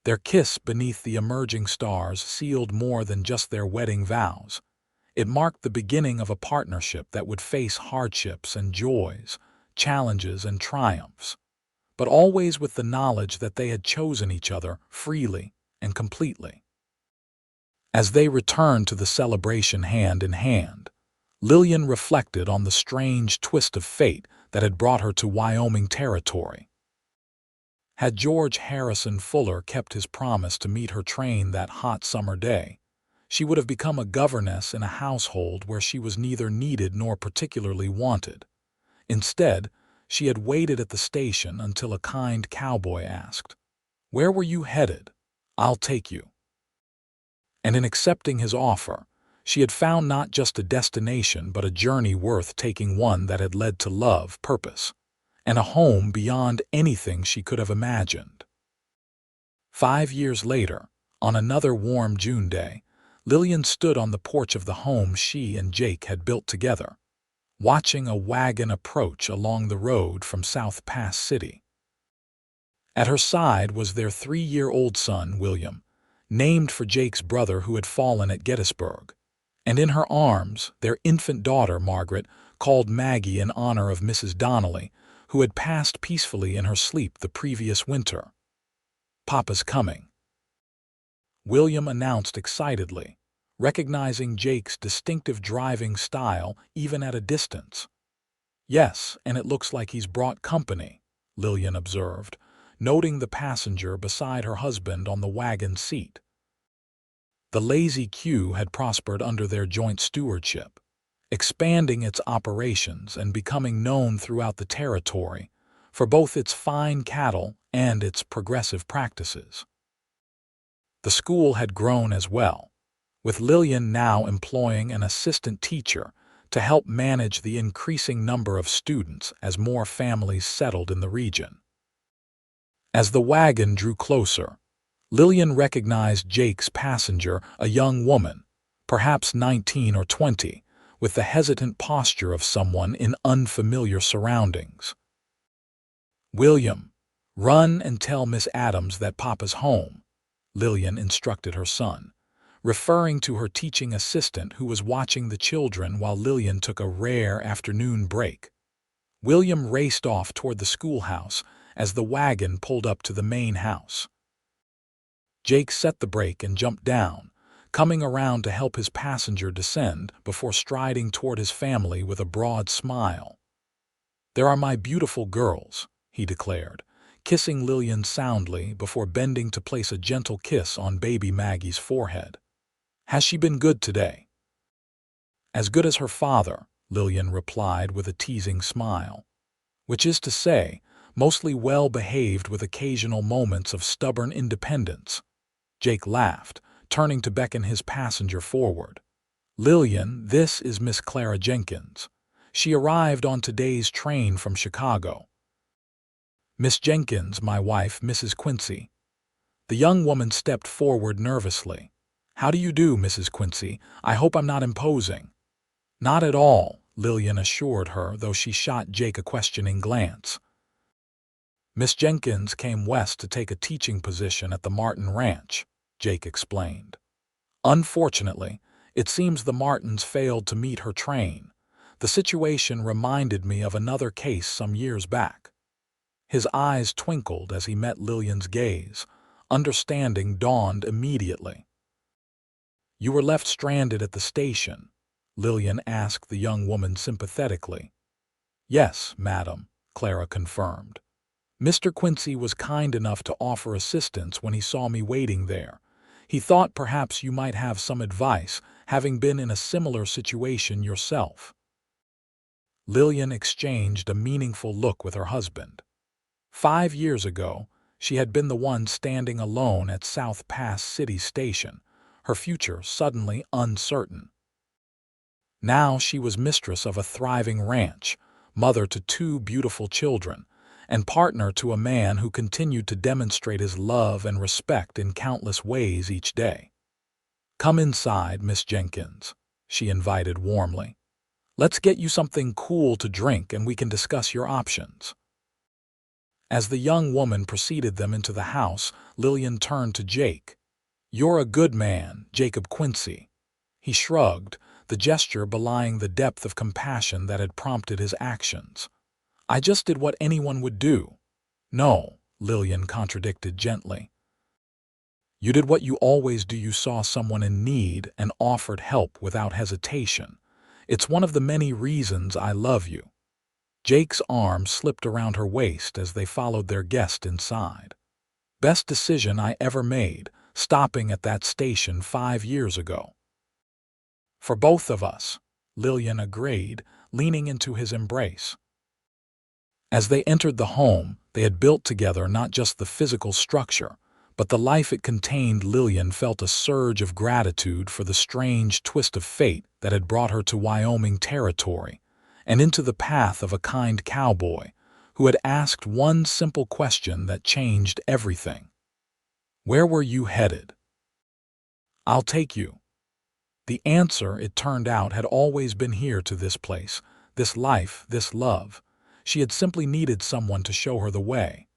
Their kiss beneath the emerging stars sealed more than just their wedding vows. It marked the beginning of a partnership that would face hardships and joys, challenges and triumphs, but always with the knowledge that they had chosen each other freely and completely. As they returned to the celebration hand in hand, Lillian reflected on the strange twist of fate that had brought her to Wyoming territory. Had George Harrison Fuller kept his promise to meet her train that hot summer day, she would have become a governess in a household where she was neither needed nor particularly wanted. Instead, she had waited at the station until a kind cowboy asked, "Where were you headed? I'll take you." And in accepting his offer, she had found not just a destination but a journey worth taking, one that had led to love, purpose, and a home beyond anything she could have imagined. 5 years later, on another warm June day, Lillian stood on the porch of the home she and Jake had built together, watching a wagon approach along the road from South Pass City. At her side was their 3-year-old son, William, named for Jake's brother who had fallen at Gettysburg, and in her arms their infant daughter, Margaret, called Maggie in honor of Mrs. Donnelly, who had passed peacefully in her sleep the previous winter. "Papa's coming," William announced excitedly, recognizing Jake's distinctive driving style even at a distance. "Yes, and it looks like he's brought company," Lillian observed, noting the passenger beside her husband on the wagon seat. The Lazy Q had prospered under their joint stewardship, expanding its operations and becoming known throughout the territory for both its fine cattle and its progressive practices. The school had grown as well, with Lillian now employing an assistant teacher to help manage the increasing number of students as more families settled in the region. As the wagon drew closer, Lillian recognized Jake's passenger, a young woman, perhaps 19 or 20, with the hesitant posture of someone in unfamiliar surroundings. "William, run and tell Miss Adams that Papa's home," Lillian instructed her son, referring to her teaching assistant who was watching the children while Lillian took a rare afternoon break. William raced off toward the schoolhouse as the wagon pulled up to the main house. Jake set the brake and jumped down, coming around to help his passenger descend before striding toward his family with a broad smile. "There are my beautiful girls," he declared, kissing Lillian soundly before bending to place a gentle kiss on baby Maggie's forehead. "Has she been good today?" "As good as her father," Lillian replied with a teasing smile. "Which is to say, mostly well-behaved with occasional moments of stubborn independence." Jake laughed, turning to beckon his passenger forward. "Lillian, this is Miss Clara Jenkins. She arrived on today's train from Chicago." "Miss Jenkins, my wife, Mrs. Quincy." The young woman stepped forward nervously. "How do you do, Mrs. Quincy? I hope I'm not imposing." "Not at all," Lillian assured her, though she shot Jake a questioning glance. "Miss Jenkins came west to take a teaching position at the Martin Ranch," Jake explained. "Unfortunately, it seems the Martins failed to meet her train. The situation reminded me of another case some years back." His eyes twinkled as he met Lillian's gaze. Understanding dawned immediately. "You were left stranded at the station?" Lillian asked the young woman sympathetically. "Yes, madam," Clara confirmed. "Mr. Quincy was kind enough to offer assistance when he saw me waiting there. He thought perhaps you might have some advice, having been in a similar situation yourself." Lillian exchanged a meaningful look with her husband. 5 years ago, she had been the one standing alone at South Pass City Station, her future suddenly uncertain. Now she was mistress of a thriving ranch, mother to 2 beautiful children, and partner to a man who continued to demonstrate his love and respect in countless ways each day. "Come inside, Miss Jenkins," she invited warmly. "Let's get you something cool to drink and we can discuss your options." As the young woman preceded them into the house, Lillian turned to Jake. "You're a good man, Jacob Quincy." He shrugged, the gesture belying the depth of compassion that had prompted his actions. "I just did what anyone would do." "No," Lillian contradicted gently. "You did what you always do. You saw someone in need and offered help without hesitation. It's one of the many reasons I love you." Jake's arm slipped around her waist as they followed their guest inside. "Best decision I ever made, stopping at that station 5 years ago." "For both of us," Lillian agreed, leaning into his embrace. As they entered the home, they had built together not just the physical structure, but the life it contained. Lillian felt a surge of gratitude for the strange twist of fate that had brought her to Wyoming territory, and into the path of a kind cowboy who had asked one simple question that changed everything. "Where were you headed?" "I'll take you." The answer, it turned out, had always been here, to this place, this life, this love. She had simply needed someone to show her the way.